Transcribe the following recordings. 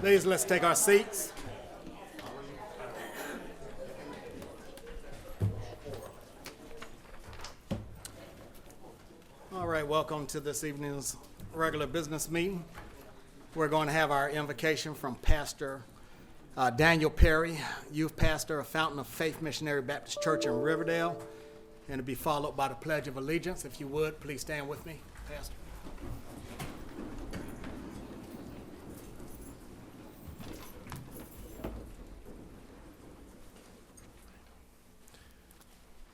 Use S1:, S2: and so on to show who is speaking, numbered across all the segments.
S1: Ladies, let's take our seats. All right, welcome to this evening's regular business meeting. We're going to have our invocation from Pastor Daniel Perry, youth pastor of Fountain of Faith Missionary Baptist Church in Riverdale, and to be followed by the Pledge of Allegiance. If you would, please stand with me, Pastor.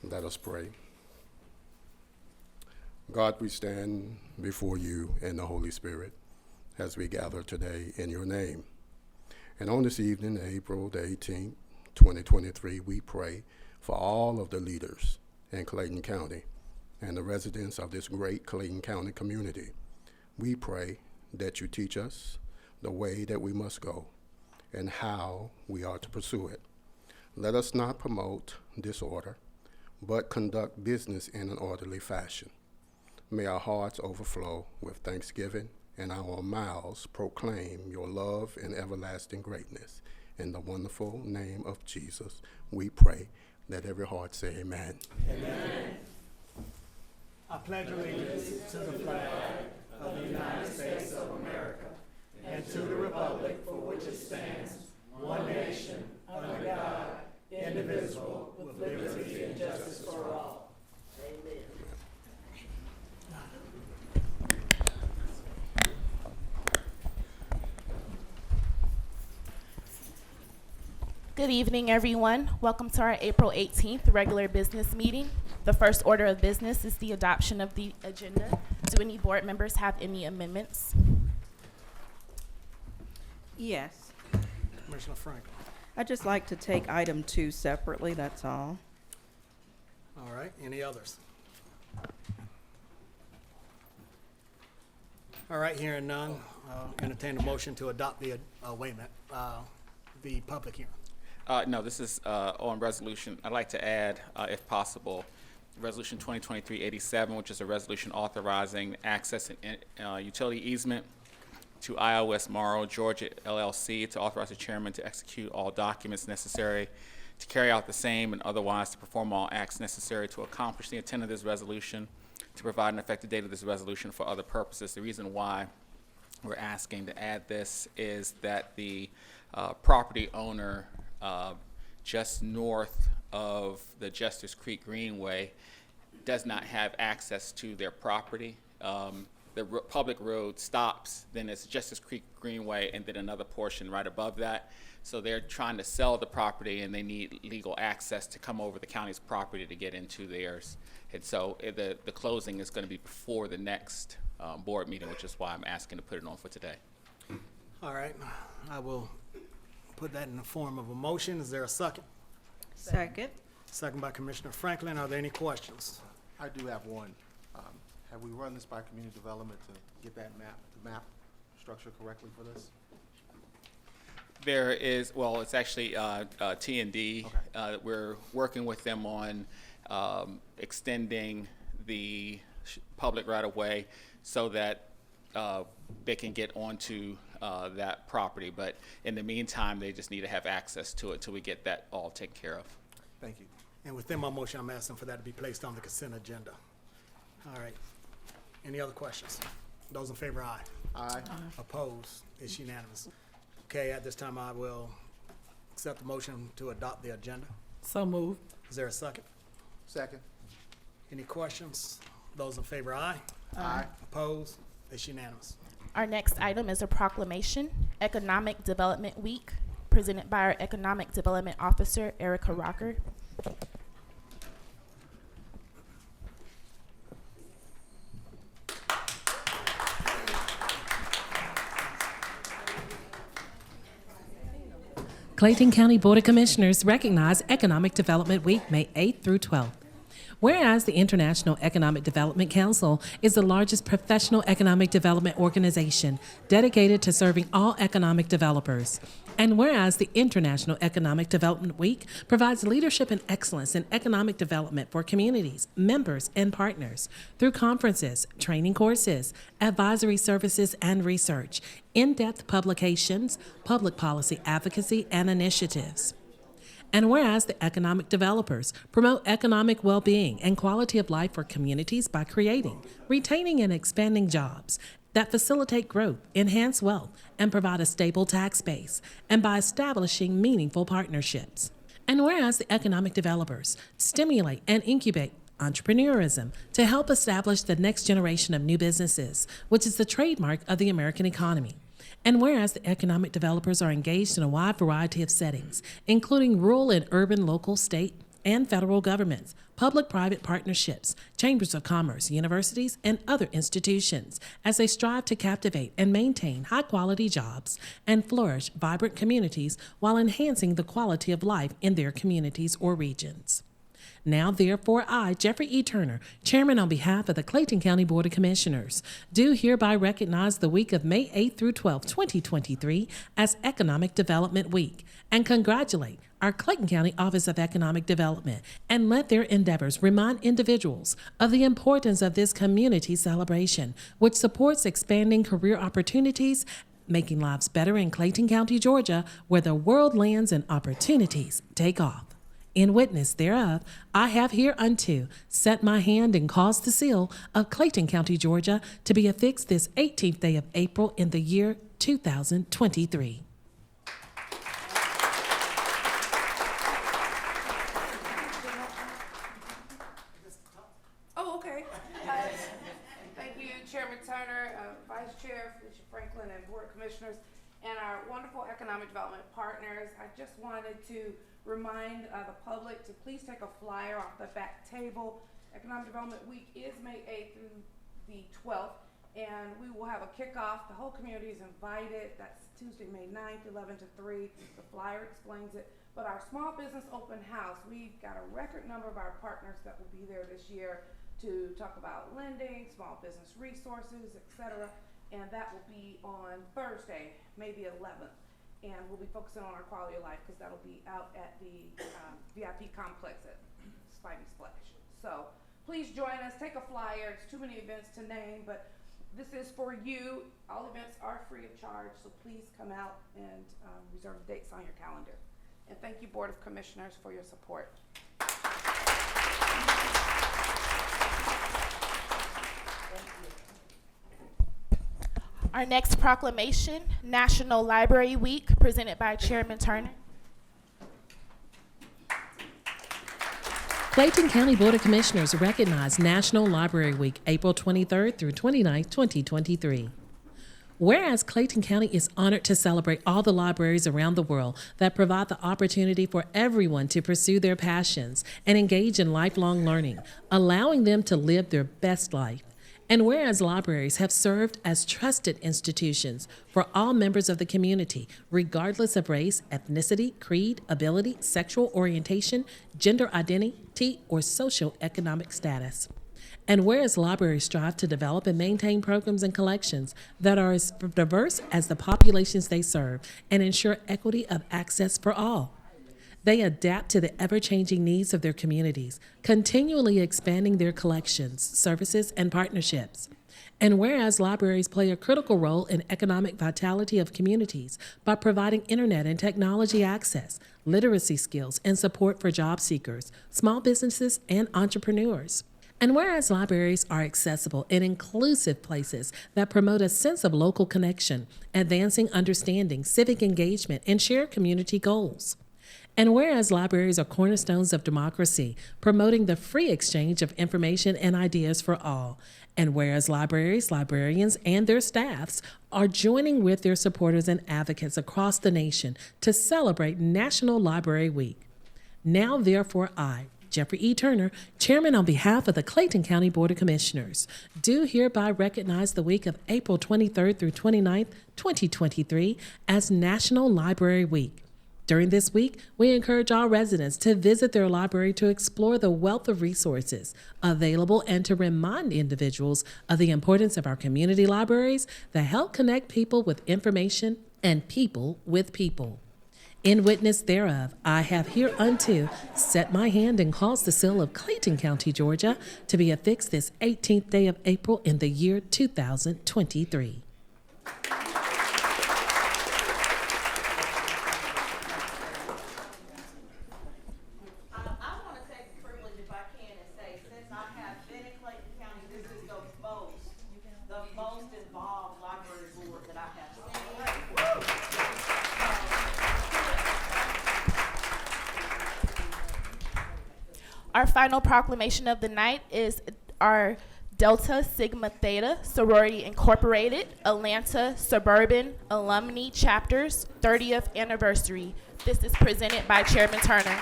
S2: Let us pray. God, we stand before you in the Holy Spirit as we gather today in your name. And on this evening, April the 18th, 2023, we pray for all of the leaders in Clayton County and the residents of this great Clayton County community. We pray that you teach us the way that we must go and how we are to pursue it. Let us not promote disorder, but conduct business in an orderly fashion. May our hearts overflow with thanksgiving and our mouths proclaim your love and everlasting greatness. In the wonderful name of Jesus, we pray. Let every heart say amen.
S1: Amen. I pledge allegiance to the flag of the United States of America and to the republic for which it stands, one nation, under God, indivisible, with liberty and justice for all. Amen.
S3: Good evening, everyone. Welcome to our April 18th regular business meeting. The first order of business is the adoption of the agenda. Do any board members have any amendments?
S4: Yes.
S1: Commissioner Franklin.
S4: I'd just like to take item 2 separately, that's all.
S1: All right, any others? All right, hearing none, entertain a motion to adopt the, the public hearing.
S5: No, this is on resolution. I'd like to add, if possible, Resolution 2023-87, which is a resolution authorizing access and utility easement to iOS Morrow, Georgia LLC, to authorize the chairman to execute all documents necessary to carry out the same and otherwise to perform all acts necessary to accomplish the intent of this resolution, to provide an effective date of this resolution for other purposes. The reason why we're asking to add this is that the property owner just north of the Justice Creek Greenway does not have access to their property. The public road stops, then it's Justice Creek Greenway, and then another portion right above that. So they're trying to sell the property, and they need legal access to come over the county's property to get into theirs. And so the closing is going to be before the next board meeting, which is why I'm asking to put it on for today.
S1: All right, I will put that in the form of a motion. Is there a second?
S4: Second.
S1: Second by Commissioner Franklin. Are there any questions?
S6: I do have one. Have we run this by community development to get that map structure correctly for this?
S5: There is, well, it's actually T&D.
S6: Okay.
S5: We're working with them on extending the public right-of-way so that they can get onto that property. But in the meantime, they just need to have access to it till we get that all taken care of.
S6: Thank you.
S1: And within my motion, I'm asking for that to be placed on the consent agenda. All right. Any other questions? Those in favor, aye.
S6: Aye.
S1: Opposed? It's unanimous. Okay, at this time, I will accept the motion to adopt the agenda.
S7: So moved.
S1: Is there a second?
S6: Second.
S1: Any questions? Those in favor, aye.
S6: Aye.
S1: Opposed? It's unanimous.
S3: Our next item is a proclamation, Economic Development Week, presented by our Economic Development Officer, Erica Rocker.
S7: Clayton County Board of Commissioners recognize Economic Development Week, May 8th through 12th. Whereas the International Economic Development Council is the largest professional economic development organization dedicated to serving all economic developers. And whereas the International Economic Development Week provides leadership and excellence in economic development for communities, members, and partners through conferences, training courses, advisory services, and research, in-depth publications, public policy advocacy, and initiatives. And whereas the economic developers promote economic well-being and quality of life for communities by creating, retaining, and expanding jobs that facilitate growth, enhance wealth, and provide a stable tax base, and by establishing meaningful partnerships. And whereas the economic developers stimulate and incubate entrepreneurism to help establish the next generation of new businesses, which is the trademark of the American economy. And whereas the economic developers are engaged in a wide variety of settings, including rural and urban, local, state, and federal governments, public-private partnerships, chambers of commerce, universities, and other institutions, as they strive to captivate and maintain high-quality jobs and flourish vibrant communities while enhancing the quality of life in their communities or regions. Now, therefore, I, Jeffrey E. Turner, Chairman on behalf of the Clayton County Board of Commissioners, do hereby recognize the week of May 8 through 12, 2023 as Economic Development Week and congratulate our Clayton County Office of Economic Development and let their endeavors remind individuals of the importance of this community celebration, which supports expanding career opportunities, making lives better in Clayton County, Georgia, where the world lands and opportunities take off. In witness thereof, I have hereunto set my hand and caused the seal of Clayton County, Georgia, to be affixed this 18th day of April in the year 2023.
S8: Oh, okay. Thank you, Chairman Turner, Vice Chair Felicia Franklin, and Board of Commissioners, and our wonderful economic development partners. I just wanted to remind the public to please take a flyer off the back table. Economic Development Week is May 8th through the 12th, and we will have a kickoff. The whole community is invited. That's Tuesday, May 9th, 11 to 3. The flyer explains it. But our small business open house, we've got a record number of our partners that will be there this year to talk about lending, small business resources, etc. And that will be on Thursday, May the 11th. And we'll be focusing on our quality of life because that'll be out at the VIP complex at Spidey Splash. So please join us. Take a flyer. It's too many events to name, but this is for you. All events are free of charge, so please come out and reserve dates on your calendar. And thank you, Board of Commissioners, for your support.
S3: Our next proclamation, National Library Week, presented by Chairman Turner.
S7: Clayton County Board of Commissioners recognize National Library Week, April 23rd through 29th, 2023. Whereas Clayton County is honored to celebrate all the libraries around the world that provide the opportunity for everyone to pursue their passions and engage in lifelong learning, allowing them to live their best life. And whereas libraries have served as trusted institutions for all members of the community, regardless of race, ethnicity, creed, ability, sexual orientation, gender identity, or socioeconomic status. And whereas libraries strive to develop and maintain programs and collections that are as diverse as the populations they serve and ensure equity of access for all. They adapt to the ever-changing needs of their communities, continually expanding their collections, services, and partnerships. And whereas libraries play a critical role in economic vitality of communities by providing internet and technology access, literacy skills, and support for job seekers, small businesses, and entrepreneurs. And whereas libraries are accessible and inclusive places that promote a sense of local connection, advancing understanding, civic engagement, and shared community goals. And whereas libraries are cornerstones of democracy, promoting the free exchange of information and ideas for all. And whereas libraries, librarians, and their staffs are joining with their supporters and advocates across the nation to celebrate National Library Week. Now, therefore, I, Jeffrey E. Turner, Chairman on behalf of the Clayton County Board of Commissioners, do hereby recognize the week of April 23rd through 29th, 2023 as National Library Week. During this week, we encourage all residents to visit their library to explore the wealth of resources available and to remind individuals of the importance of our community libraries that help connect people with information and people with people. In witness thereof, I have hereunto set my hand and caused the seal of Clayton County, Georgia, to be affixed this 18th day of April in the year 2023.
S9: I want to take the privilege, if I can, and say, since I have been in Clayton County, this is the most involved library board that I have seen.
S3: Our final proclamation of the night is our Delta Sigma Theta Sorority Incorporated Atlanta Suburban Alumni Chapter's 30th anniversary. This is presented by Chairman Turner.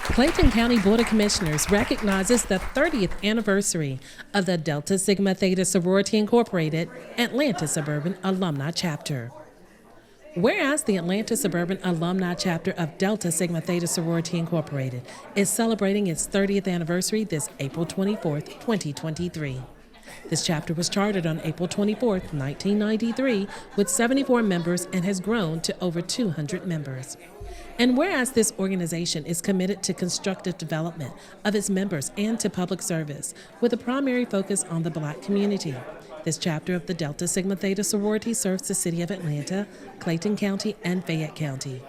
S7: Clayton County Board of Commissioners recognizes the 30th anniversary of the Delta Sigma Theta Sorority Incorporated Atlanta Suburban Alumni Chapter. Whereas the Atlanta Suburban Alumni Chapter of Delta Sigma Theta Sorority Incorporated is celebrating its 30th anniversary this April 24th, 2023. This chapter was chartered on April 24th, 1993, with 74 members and has grown to over 200 members. And whereas this organization is committed to constructive development of its members and to public service, with a primary focus on the Black community, this chapter of the Delta Sigma Theta sorority serves the city of Atlanta, Clayton County, and Fayette County.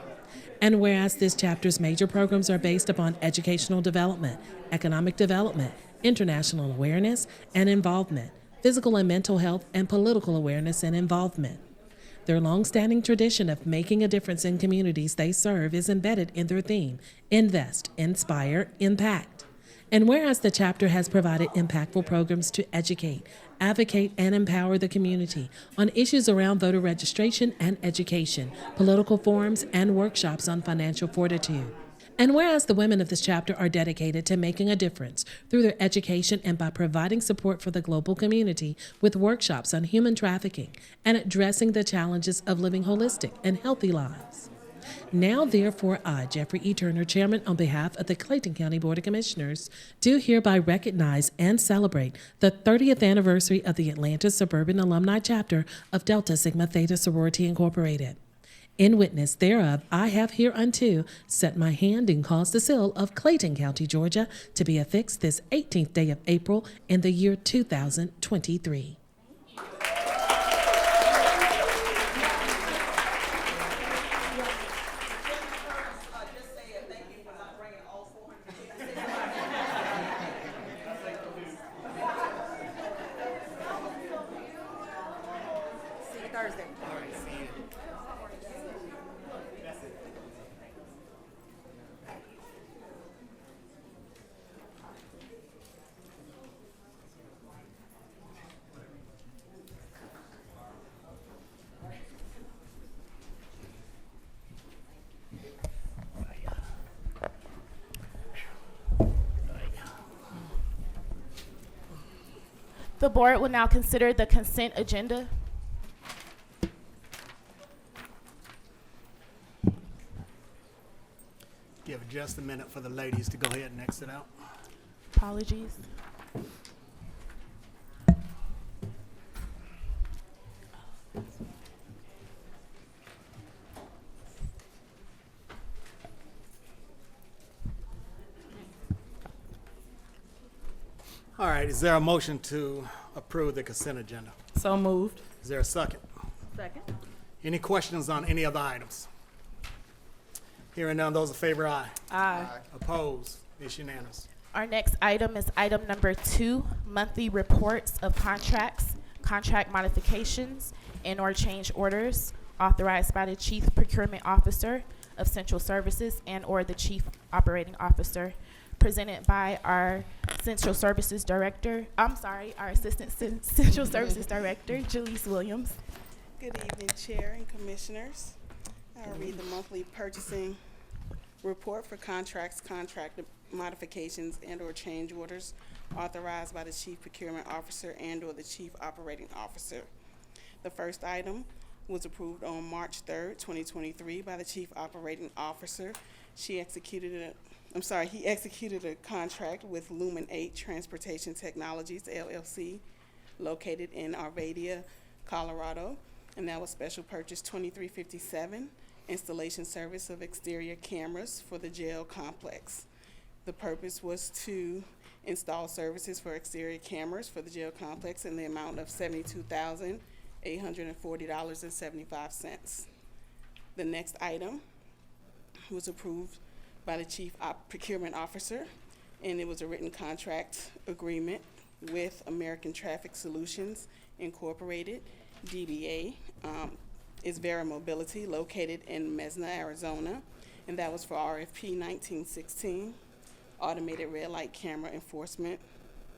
S7: And whereas this chapter's major programs are based upon educational development, economic development, international awareness and involvement, physical and mental health, and political awareness and involvement. Their long-standing tradition of making a difference in communities they serve is embedded in their theme: invest, inspire, impact. And whereas the chapter has provided impactful programs to educate, advocate, and empower the community on issues around voter registration and education, political forums, and workshops on financial fortitude. And whereas the women of this chapter are dedicated to making a difference through their education and by providing support for the global community with workshops on human trafficking and addressing the challenges of living holistic and healthy lives. Now, therefore, I, Jeffrey E. Turner, Chairman on behalf of the Clayton County Board of Commissioners, do hereby recognize and celebrate the 30th anniversary of the Atlanta Suburban Alumni Chapter of Delta Sigma Theta Sorority Incorporated. In witness thereof, I have hereunto set my hand and caused the seal of Clayton County, Georgia, to be affixed this 18th day of April in the year 2023.
S3: The board will now consider the consent agenda.
S1: Give just a minute for the ladies to go ahead and exit out.
S3: Apologies.
S1: All right, is there a motion to approve the consent agenda?
S4: So moved.
S1: Is there a second?
S4: Second.
S1: Any questions on any other items? Hearing none, those in favor, aye.
S4: Aye.
S1: Opposed? It's unanimous.
S3: Our next item is item number 2, monthly reports of contracts, contract modifications, and/or change orders authorized by the Chief Procurement Officer of Central Services and/or the Chief Operating Officer, presented by our Central Services Director, our Assistant Central Services Director, Jaleese Williams.
S10: Good evening, Chair and Commissioners. I'll read the monthly purchasing report for contracts, contract modifications, and/or change orders authorized by the Chief Procurement Officer and/or the Chief Operating Officer. The first item, was approved on March 3rd, 2023 by the Chief Operating Officer. He executed a contract with Lumen 8 Transportation Technologies, LLC, located in Arvadia, Colorado, and that was Special Purchase 2357, installation service of exterior cameras for the jail complex. The purpose was to install services for exterior cameras for the jail complex in the amount of $72,840.75. The next item was approved by the Chief Procurement Officer, and it was a written contract agreement with American Traffic Solutions Incorporated, DBA. Is Vera Mobility, located in Mesna, Arizona, and that was for RFP 1916, Automated Red Light Camera Enforcement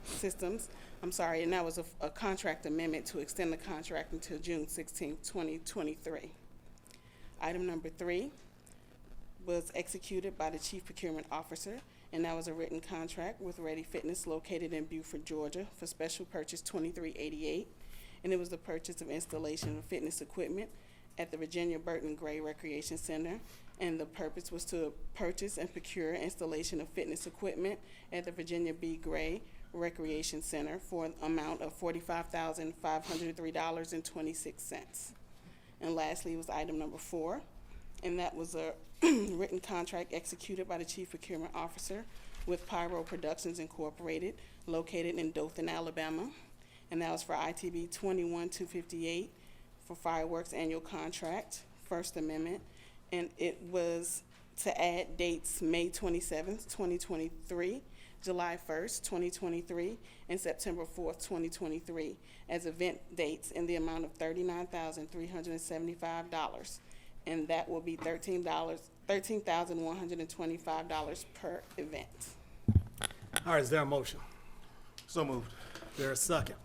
S10: Systems. And that was a contract amendment to extend the contract until June 16, 2023. Item number 3 was executed by the Chief Procurement Officer, and that was a written contract with Ready Fitness, located in Beaufort, Georgia, for Special Purchase 2388, and it was the purchase of installation of fitness equipment at the Virginia Burton Gray Recreation Center, and the purpose was to purchase and procure installation of fitness equipment at the Virginia B. Gray Recreation Center for an amount of $45,503.26. And lastly was item number 4, and that was a written contract executed by the Chief Procurement Officer with Pyro Productions Incorporated, located in Dothan, Alabama, and that was for ITB 21258 for fireworks annual contract, First Amendment, and it was to add dates May 27th, 2023, July 1st, 2023, and September 4th, 2023 as event dates in the amount of $39,375, and that will be $13,125 per event.
S1: All right, is there a motion?
S6: So moved.
S1: Is there a second?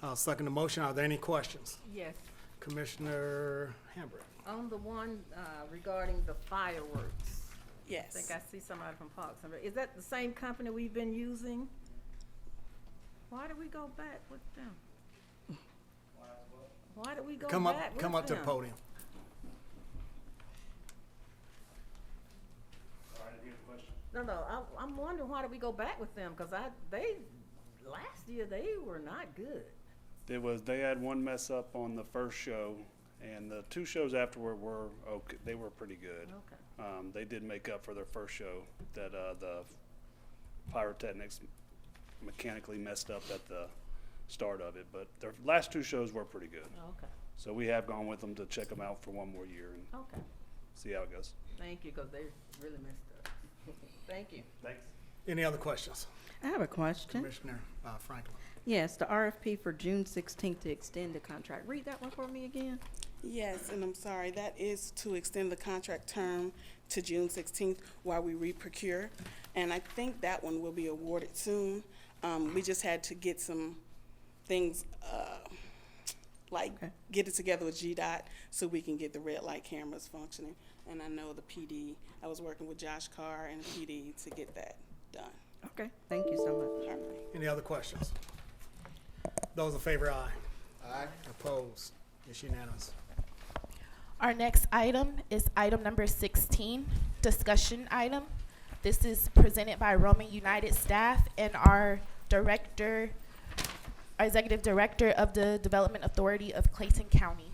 S1: I'll second the motion. Are there any questions?
S11: Yes,
S1: Commissioner Hambrick.
S11: on the one regarding the fireworks. I
S10: Yes.
S11: think I see somebody from Parks and Rec. Is that the same company we've been using? Why did we go back with them? Why did we go
S1: Come
S11: back
S1: up,
S11: with
S1: come up to the
S11: them?
S1: podium.
S11: No, I'm wondering why did we go back with them? Because last year they were not good.
S12: They had one mess up on the first show, and the 2 shows afterward were okay. They were pretty good.
S11: Okay.
S12: They did make up for their first show that the pyrotechnics mechanically messed up at the start of it, but their last 2 shows were pretty good.
S11: Okay.
S12: So we have gone with them to check them out for one more year and
S11: Okay.
S12: see how it goes.
S11: Thank you, because they really messed up. Thank you.
S12: Thanks.
S1: Any other questions?
S4: I have a question.
S1: Commissioner Franklin.
S4: Yes, the RFP for June 16th to extend the contract. Read that one for me again.
S10: Yes, and I'm sorry, that is to extend the contract term to June 16th while we re-procure. And I think that one will be awarded soon. We just had to get some things,
S4: Okay.
S10: get it together with GDOT so we can get the red light cameras functioning. And I know the PD, I was working with Josh Carr and the PD to get that done.
S4: Okay, thank you so much.
S10: All right.
S1: Any other questions? Those in favor, aye.
S6: Aye.
S1: Opposed? It's unanimous.
S3: Our next item is item number 16, discussion item. This is presented by Roman United staff and our executive director of the Development Authority of Clayton County.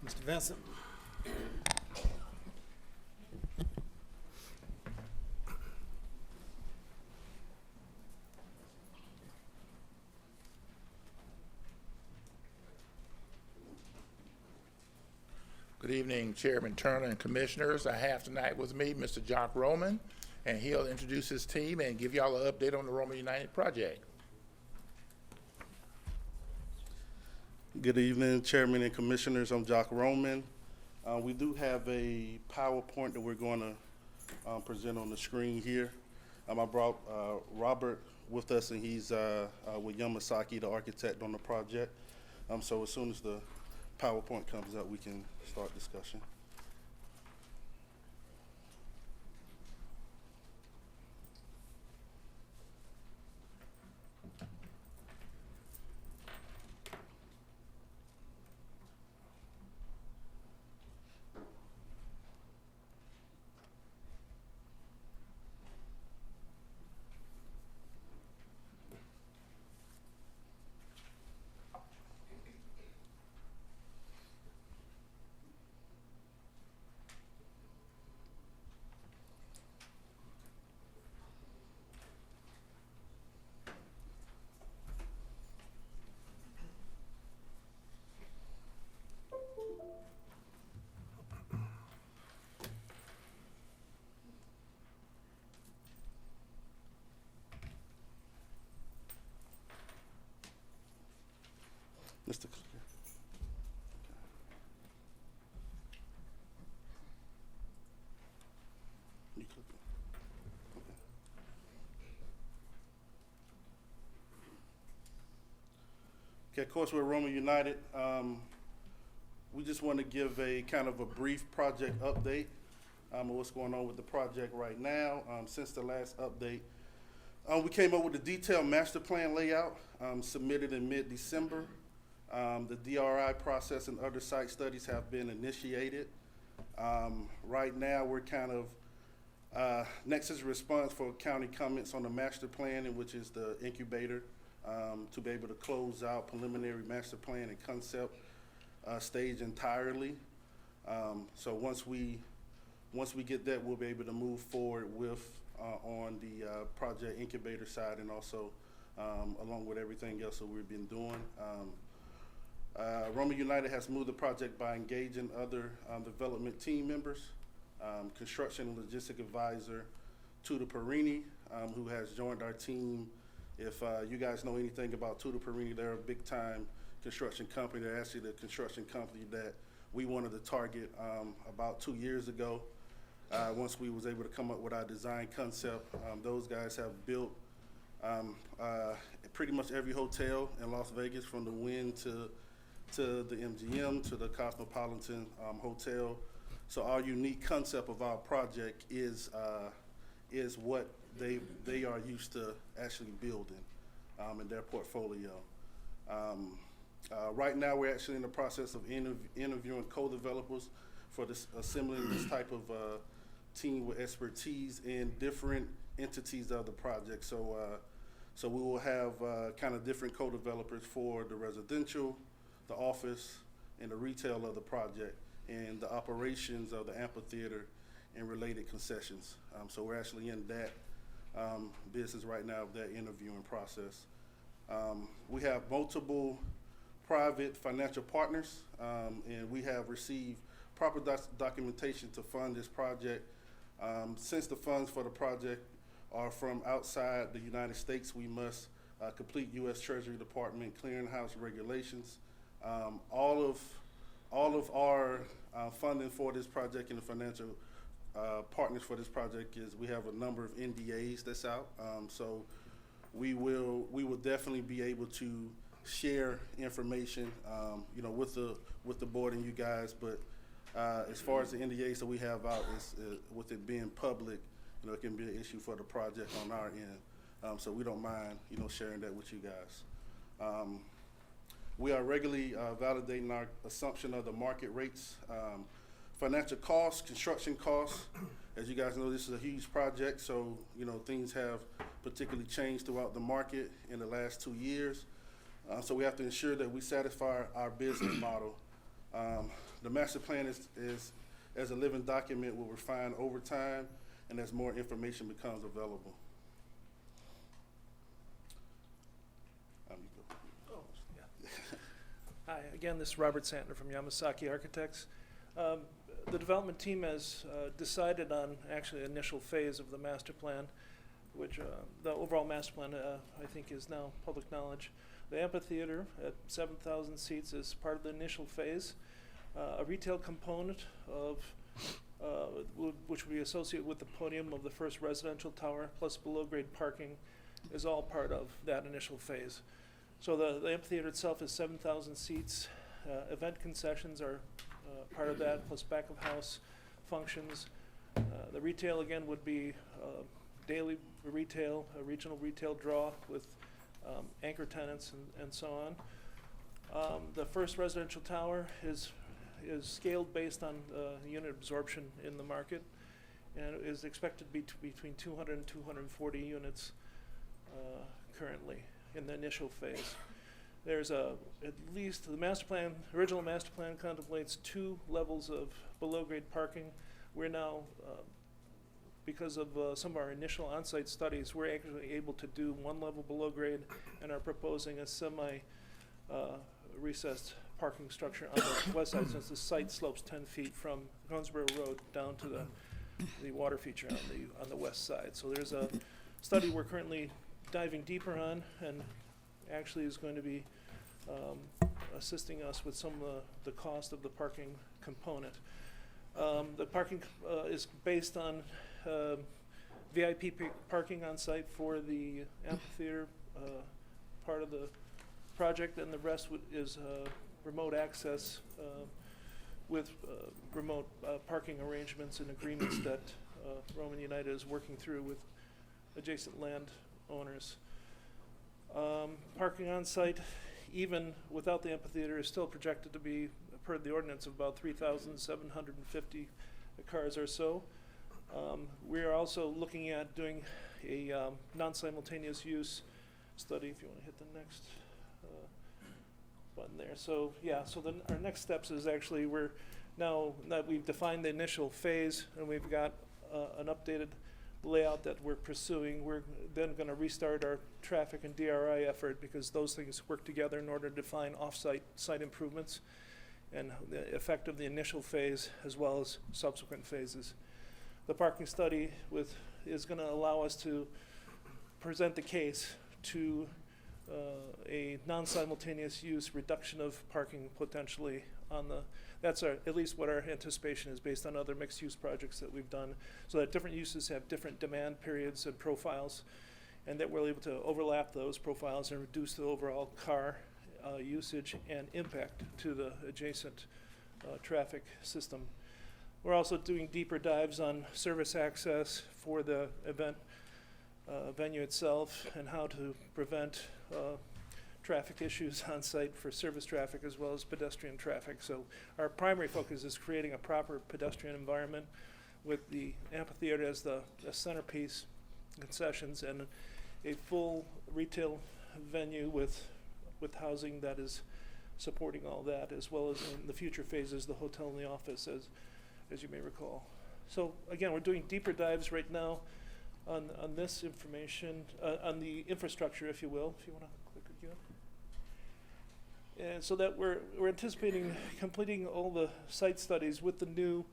S1: Mr. Vincent.
S13: Good evening, Chairman Turner and Commissioners. I have tonight with me Mr. Jock Roman, and he'll introduce his team and give y'all an update on the Roman United project.
S14: Good evening, Chairman and Commissioners. I'm Jock Roman. We do have a PowerPoint that we're going to present on the screen here. I brought Robert with us, and he's with Yamasaki, the architect on the project. So as soon as the PowerPoint comes up, we can start discussion. of course, we're Roma United. We just want to give a kind of a brief project update of what's going on with the project right now. Since the last update, we came up with a detailed master plan layout submitted in mid-December. The DRI process and other site studies have been initiated. Right now, we're kind of next is a response for county comments on the master plan, in which is the incubator, to be able to close out preliminary master plan and concept stage entirely. So once we get that, we'll be able to move forward with on the project incubator side, and also along with everything else that we've been doing. Roma United has moved the project by engaging other development team members, construction and logistic advisor Tuda Perini, who has joined our team. If you guys know anything about Tuda Perini, they're a big time construction company. They're actually the construction company that we wanted to target about 2 years ago. Once we was able to come up with our design concept, those guys have built pretty much every hotel in Las Vegas, from the Wynn to the MGM to the Cosmopolitan Hotel. So our unique concept of our project is what they are used to actually building in their portfolio. Right now, we're actually in the process of interviewing co-developers for assembling this type of team with expertise in different entities of the project. So we will have kind of different co-developers for the residential, the office, and the retail of the project, and the operations of the amphitheater and related concessions. So we're actually in that business right now, of that interviewing process. We have multiple private financial partners, and we have received proper documentation to fund this project. Since the funds for the project are from outside the United States, we must complete U.S. Treasury Department clearinghouse regulations. All of our funding for this project and the financial partners for this project is, we have a number of NDAs that's out. So we will definitely be able to share information, with the board and you guys. But as far as the NDAs that we have out, with it being public, it can be an issue for the project on our end. So we don't mind, sharing that with you guys. We are regularly validating our assumption of the market rates. Financial costs, construction costs. As you guys know, this is a huge project, so things have particularly changed throughout the market in the last 2 years. So we have to ensure that we satisfy our business model. The master plan is as a living document, will refine over time and as more information becomes available.
S15: Hi, again, this is Robert Santner from Yamasaki Architects. The development team has decided on actually the initial phase of the master plan, which the overall master plan I think is now public knowledge. The amphitheater at 7,000 seats is part of the initial phase. A retail component of which will be associated with the podium of the first residential tower, plus below-grade parking, is all part of that initial phase. So the amphitheater itself is 7,000 seats. Event concessions are part of that, plus back-of-house functions. The retail, again, would be daily retail, a regional retail draw with anchor tenants and so on. The first residential tower is scaled based on unit absorption in the market, and is expected to be between 200 and 240 units currently in the initial phase. There's at least the master plan, original master plan contemplates 2 levels of below-grade parking. We're now, because of some of our initial on-site studies, we're actually able to do 1 level below grade and are proposing a semi-recessed parking structure on the west side, since the site slopes 10 feet from Conesboro Road down to the water feature on the west side. So there's a study we're currently diving deeper on, and actually is going to be assisting us with some of the cost of the parking component. The parking is based on VIP parking on site for the amphitheater part of the project, and the rest is remote access with remote parking arrangements and agreements that Roman United is working through with adjacent land owners. Parking on site, even without the amphitheater, is still projected to be, per the ordinance, of about 3,750 cars or so. We are also looking at doing a non-simultaneous use study, if you want to hit the next button there. So yeah, so then our next steps is actually, we're now that we've defined the initial phase and we've got an updated layout that we're pursuing, we're then going to restart our traffic and DRI effort, because those things work together in order to define off-site site improvements and the effect of the initial phase as well as subsequent phases. The parking study is going to allow us to present the case to a non-simultaneous use reduction of parking potentially on the, that's at least what our anticipation is based on other mixed-use projects that we've done, so that different uses have different demand periods and profiles, and that we're able to overlap those profiles and reduce the overall car usage and impact to the adjacent traffic system. We're also doing deeper dives on service access for the event venue itself and how to prevent traffic issues on site for service traffic as well as pedestrian traffic. So our primary focus is creating a proper pedestrian environment with the amphitheater as the centerpiece, concessions, and a full retail venue with housing that is supporting all that, as well as in the future phases, the hotel and the office, as you may recall. So again, we're doing deeper dives right now on this information, on the infrastructure, if you will, if you want to click again. And so that we're anticipating completing all the site studies with the new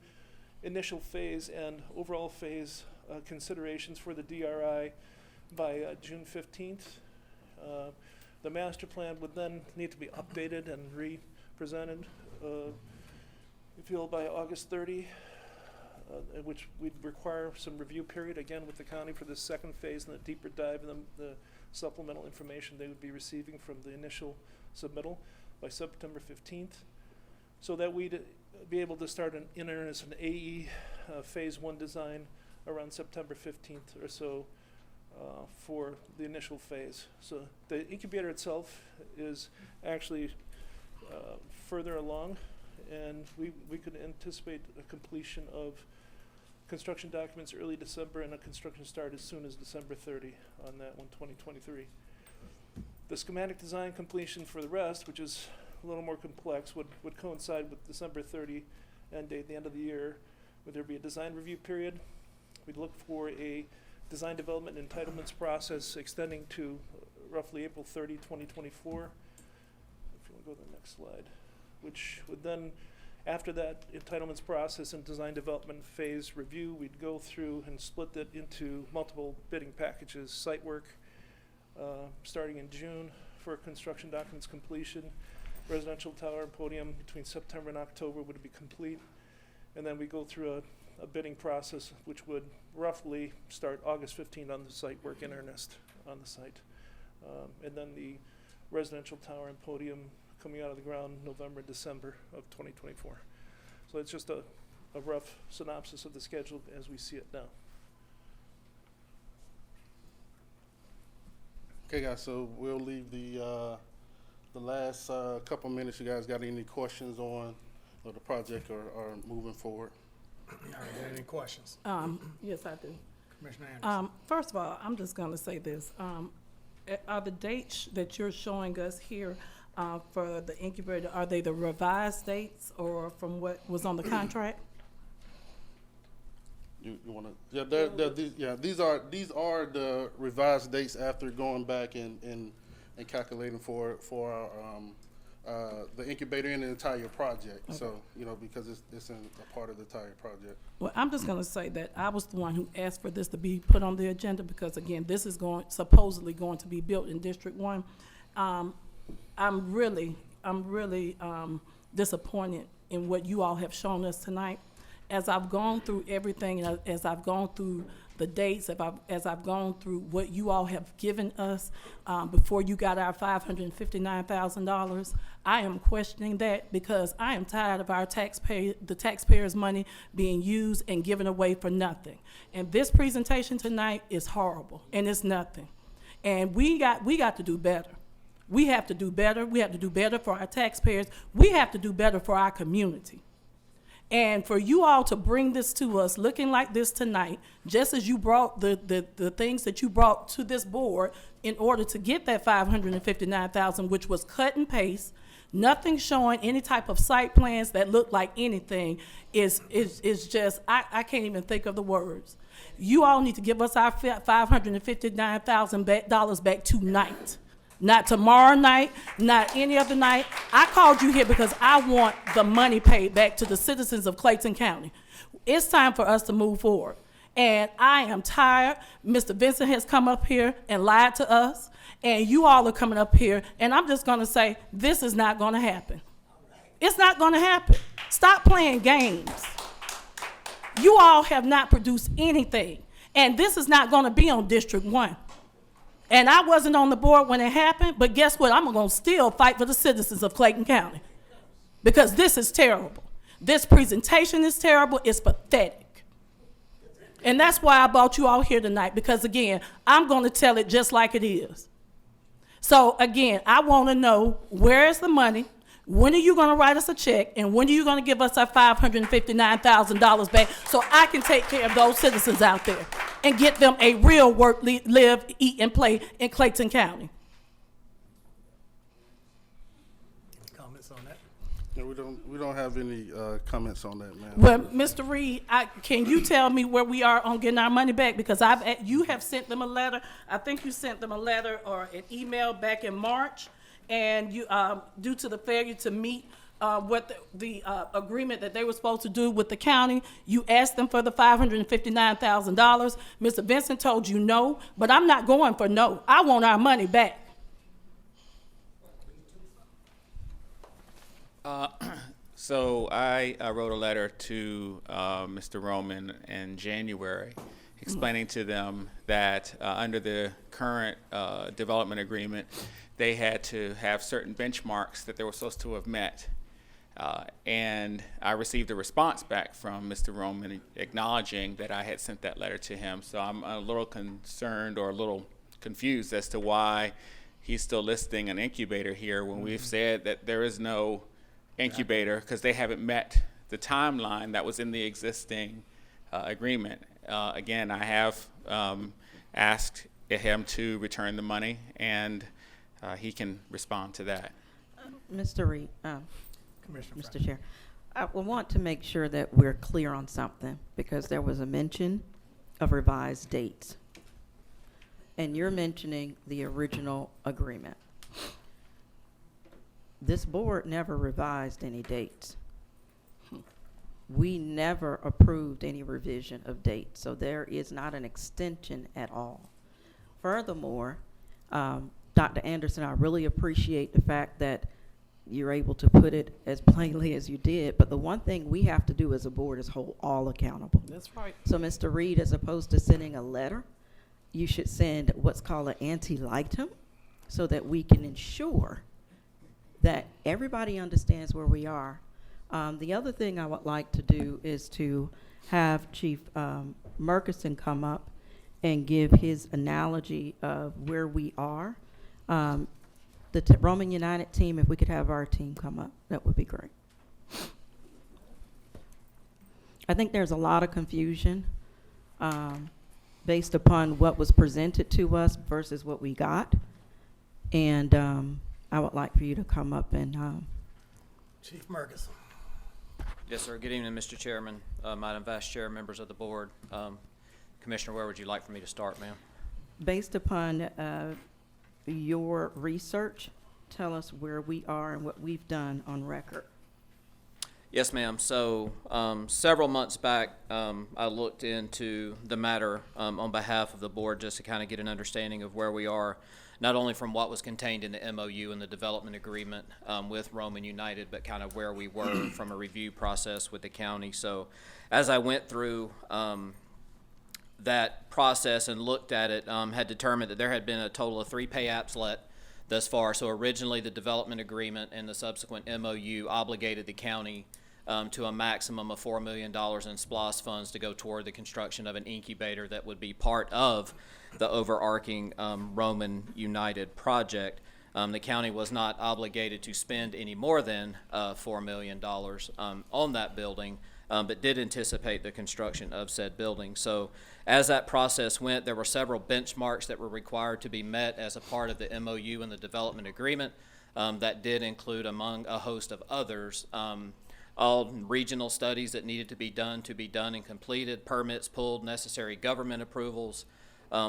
S15: initial phase and overall phase considerations for the DRI by June 15th. The master plan would then need to be updated and re-presented, we feel, by August 30, which we'd require some review period again with the county for the second phase and the deeper dive and the supplemental information they would be receiving from the initial submittal by September 15th, so that we'd be able to start in earnest an AE phase 1 design around September 15th or so for the initial phase. So the incubator itself is actually further along, and we could anticipate a completion of construction documents early December and a construction start as soon as December 30 on that one, 2023. The schematic design completion for the rest, which is a little more complex, would coincide with December 30 end date, the end of the year. Would there be a design review period? We'd look for a design development entitlements process extending to roughly April 30, 2024. If you want to go to the next slide, which would then, after that entitlements process and design development phase review, we'd go through and split that into multiple bidding packages, site work, starting in June for construction documents completion, residential tower and podium between September and October would be complete, and then we go through a bidding process which would roughly start August 15th on the site work in earnest on the site, and then the residential tower and podium coming out of the ground November, December of 2024. So it's just a rough synopsis of the schedule as we see it now.
S14: Okay, guys, so we'll leave the last couple minutes. You guys got any questions on the project or moving forward?
S1: Are there any questions?
S11: Yes, I do.
S1: Commissioner Anderson.
S11: First of all, I'm just going to say this. Are the dates that you're showing us here for the incubator, are they the revised dates or from what was on the contract?
S14: You want to? Yeah, these are the revised dates after going back and calculating for the incubator and the entire project. Okay. So because it's in a part of the entire project.
S11: Well, I'm just going to say that I was the one who asked for this to be put on the agenda because again, this is supposedly going to be built in District 1. I'm really disappointed in what you all have shown us tonight. As I've gone through everything, and as I've gone through the dates, as I've gone through what you all have given us before you got our $559,000, I am questioning that because I am tired of our the taxpayers' money being used and given away for nothing. And this presentation tonight is horrible, and it's nothing. And we got to do better. We have to do better. We have to do better for our taxpayers. We have to do better for our community. And for you all to bring this to us looking like this tonight, just as you brought the things that you brought to this board in order to get that $559,000, which was cut and paste, nothing showing any type of site plans that look like anything, is just, I can't even think of the words. You all need to give us our $559,000 back tonight. Not tomorrow night, not any other night. I called you here because I want the money paid back to the citizens of Clayton County. It's time for us to move forward. And I am tired. Mr. Vincent has come up here and lied to us. And you all are coming up here. And I'm just going to say, this is not going to happen. It's not going to happen. Stop playing games. You all have not produced anything. And this is not going to be on District 1. And I wasn't on the board when it happened, but guess what? I'm going to still fight for the citizens of Clayton County because this is terrible. This presentation is terrible. It's pathetic. And that's why I brought you all here tonight because, again, I'm going to tell it just like it is. So, again, I want to know where is the money, when are you going to write us a check, and when are you going to give us our $559,000 back so I can take care of those citizens out there and get them a real work, live, eat, and play in Clayton County?
S1: Comments on that?
S14: No, we don't have any comments on that, ma'am.
S11: Well, Mr. Reed, can you tell me where we are on getting our money back? Because you have sent them a letter. I think you sent them a letter or an email back in March. And you, due to the failure to meet what the agreement that they were supposed to do with the county, you asked them for the $559,000. Mr. Vincent told you no, but I'm not going for no. I want our money back.
S5: So I wrote a letter to Mr. Roman in January explaining to them that under the current development agreement, they had to have certain benchmarks that they were supposed to have met. And I received a response back from Mr. Roman acknowledging that I had sent that letter to him. So I'm a little concerned or a little confused as to why he's still listing an incubator here when we've said that there is no incubator because they haven't met the timeline that was in the existing agreement. Again, I have asked him to return the money, and he can respond to that.
S4: Mr. Reed,
S1: Commissioner
S4: Mr. Chair, I want to make sure that we're clear on something because there was a mention of revised dates. And you're mentioning the original agreement. This board never revised any dates. We never approved any revision of dates, so there is not an extension at all. Furthermore, Dr. Anderson, I really appreciate the fact that you're able to put it as plainly as you did, but the one thing we have to do as a board is hold all accountable.
S11: That's right.
S4: So, Mr. Reed, as opposed to sending a letter, you should send what's called an ante-litem so that we can ensure that everybody understands where we are. The other thing I would like to do is to have Chief Murkison come up and give his analogy of where we are. The Roman United team, if we could have our team come up, that would be great. I think there's a lot of confusion based upon what was presented to us versus what we got. And I would like for you to come up and
S1: Chief Murkison.
S16: Yes, sir. Good evening, Mr. Chairman, Madam Vice Chair, members of the board. Commissioner, where would you like for me to start, ma'am?
S4: based upon your research, tell us where we are and what we've done on record.
S16: Yes, ma'am. So several months back, I looked into the matter on behalf of the board just to kind of get an understanding of where we are, not only from what was contained in the MOU and the development agreement with Roman United, but kind of where we were from a review process with the county. So as I went through that process and looked at it, had determined that there had been a total of 3 pay apps let thus far. So originally, the development agreement and the subsequent MOU obligated the county to a maximum of $4 million in SPLOST funds to go toward the construction of an incubator that would be part of the overarching Roman United project. The county was not obligated to spend any more than $4 million on that building, but did anticipate the construction of said building. So as that process went, there were several benchmarks that were required to be met as a part of the MOU and the development agreement. That did include, among a host of others, all regional studies that needed to be done and completed, permits pulled, necessary government approvals,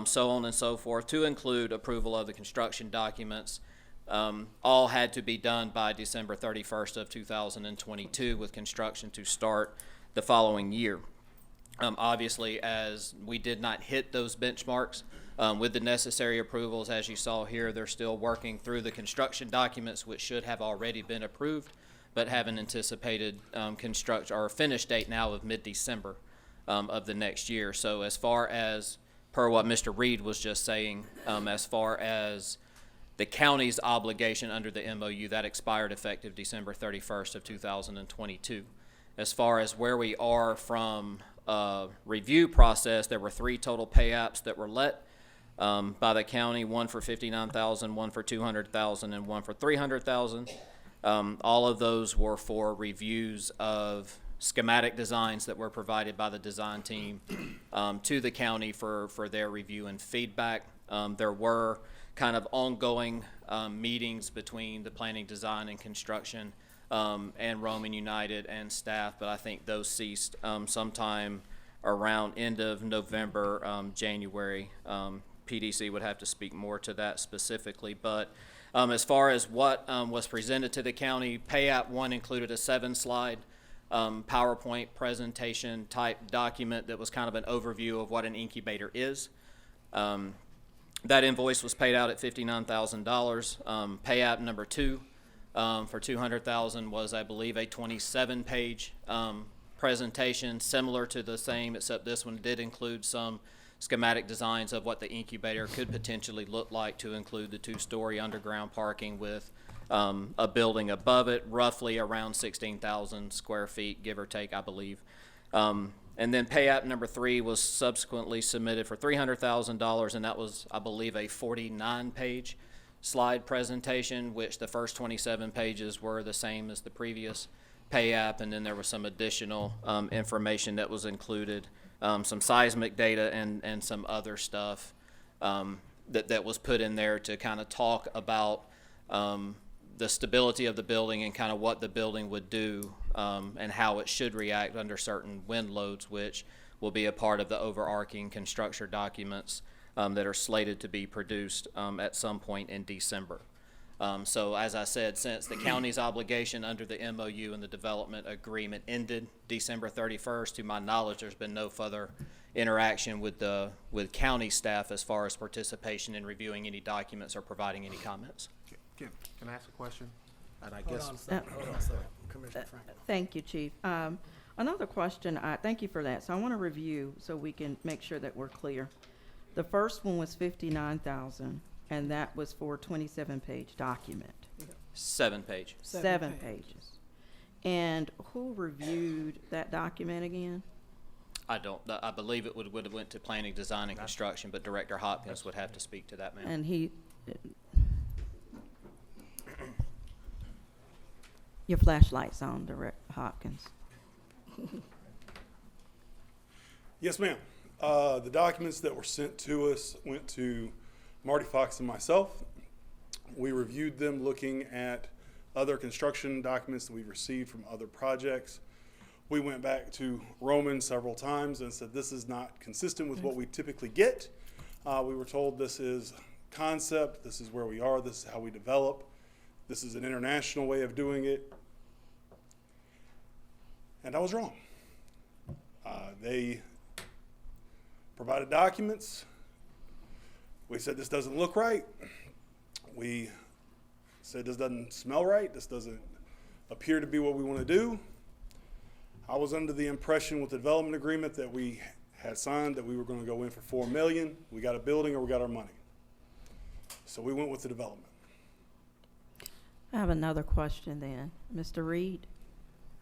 S16: so on and so forth, to include approval of the construction documents. All had to be done by December 31st of 2022, with construction to start the following year. Obviously, as we did not hit those benchmarks with the necessary approvals, as you saw here, they're still working through the construction documents, which should have already been approved, but have an anticipated finish date now of mid-December of the next year. So as far as, per what Mr. Reed was just saying, as far as the county's obligation under the MOU, that expired effective December 31st of 2022. As far as where we are from review process, there were 3 total pay apps that were let by the county, 1 for $59,000, 1 for $200,000, and 1 for $300,000. All of those were for reviews of schematic designs that were provided by the design team to the county for their review and feedback. There were kind of ongoing meetings between the planning, design, and construction and Roman United and staff, but I think those ceased sometime around end of November, January. PDC would have to speak more to that specifically, but as far as what was presented to the county, Pay App 1 included a 7-slide PowerPoint presentation type document that was kind of an overview of what an incubator is. That invoice was paid out at $59,000. Pay App number 2 for $200,000 was, I believe, a 27-page presentation, similar to the same, except this one did include some schematic designs of what the incubator could potentially look like, to include the 2-story underground parking with a building above it, roughly around 16,000 square feet, give or take, I believe. And then Pay App number 3 was subsequently submitted for $300,000, and that was, I believe, a 49-page slide presentation, which the first 27 pages were the same as the previous Pay App, and then there was some additional information that was included, some seismic data and some other stuff that was put in there to kind of talk about the stability of the building and kind of what the building would do and how it should react under certain wind loads, which will be a part of the overarching construction documents that are slated to be produced at some point in December. So as I said, since the county's obligation under the MOU and the development agreement ended December 31st, to my knowledge, there's been no further interaction with county staff as far as participation in reviewing any documents or providing any comments.
S6: Can I ask a question? And I
S1: Hold
S6: guess
S1: on, sir. Commissioner Franklin.
S4: Thank you, Chief. Another question, thank you for that. So I want to review so we can make sure that we're clear. The first one was $59,000, and that was for a 27-page document.
S16: 7-page.
S4: 7 pages. And who reviewed that document again?
S16: I believe it would have went to planning, design, and construction, but Director Hopkins would have to speak to that, ma'am.
S4: And your flashlight's on, Director Hopkins.
S17: Yes, ma'am. The documents that were sent to us went to Marty Fox and myself. We reviewed them looking at other construction documents that we received from other projects. We went back to Roman several times and said, this is not consistent with what we typically get. We were told this is concept, this is where we are, this is how we develop, this is an international way of doing it. And I was wrong. They provided documents. We said this doesn't look right. We said this doesn't smell right. This doesn't appear to be what we want to do. I was under the impression with the development agreement that we had signed that we were going to go in for $4 million. We got a building or we got our money. So we went with the development.
S4: I have another question then. Mr. Reed,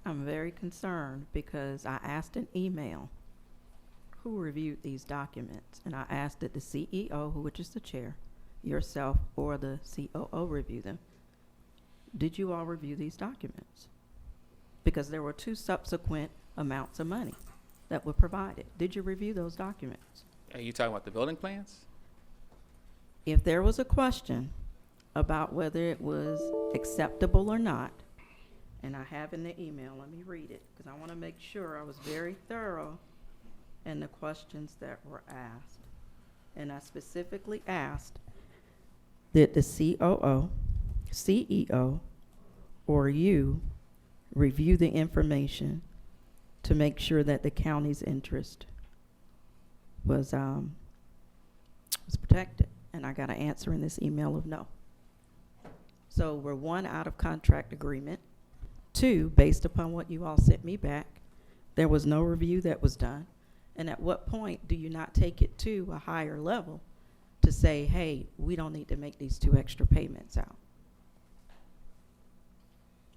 S4: I'm very concerned because I asked an email who reviewed these documents, and I asked that the CEO, which is the chair, yourself, or the COO review them. Did you all review these documents? Because there were 2 subsequent amounts of money that were provided. Did you review those documents?
S5: Are you talking about the building plans?
S4: If there was a question about whether it was acceptable or not, and I have in the email, let me read it, because I want to make sure I was very thorough in the questions that were asked. And I specifically asked that the COO, CEO, or you review the information to make sure that the county's interest was protected. And I got an answer in this email of no. So we're 1, out of contract agreement. 2, based upon what you all sent me back, there was no review that was done. And at what point do you not take it to a higher level to say, hey, we don't need to make these 2 extra payments out?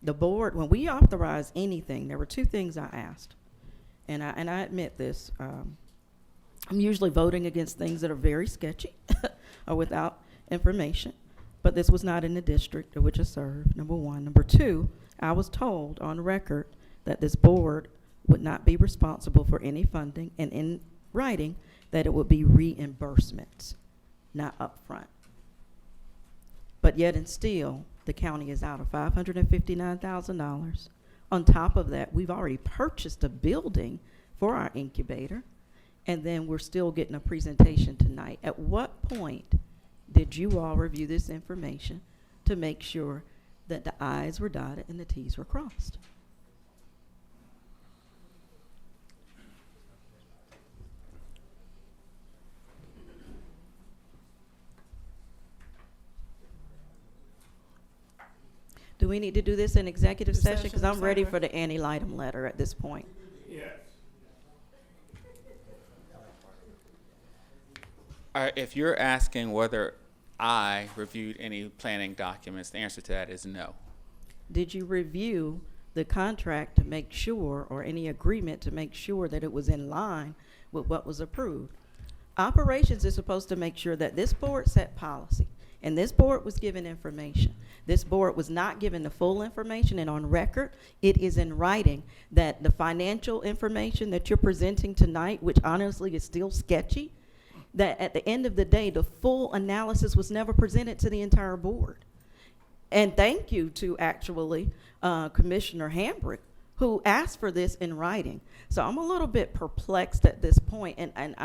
S4: The board, when we authorize anything, there were 2 things I asked. And I admit this, I'm usually voting against things that are very sketchy or without information. But this was not in the district of which I serve, number 1. Number 2, I was told on record that this board would not be responsible for any funding, and in writing that it would be reimbursements, not upfront. But yet and still, the county is out of $559,000. On top of that, we've already purchased a building for our incubator, and then we're still getting a presentation tonight. At what point did you all review this information to make sure that the I's were dotted and the T's were crossed? Do we need to do this in executive session? Because I'm ready for the Annie Lightem letter at this point.
S17: Yes.
S5: If you're asking whether I reviewed any planning documents, the answer to that is no.
S4: Did you review the contract to make sure, or any agreement to make sure that it was in line with what was approved? Operations is supposed to make sure that this board set policy, and this board was given information. This board was not given the full information, and on record, it is in writing that the financial information that you're presenting tonight, which honestly is still sketchy, that at the end of the day, the full analysis was never presented to the entire board. And thank you to actually Commissioner Hambrick, who asked for this in writing. So I'm a little bit perplexed at this point, and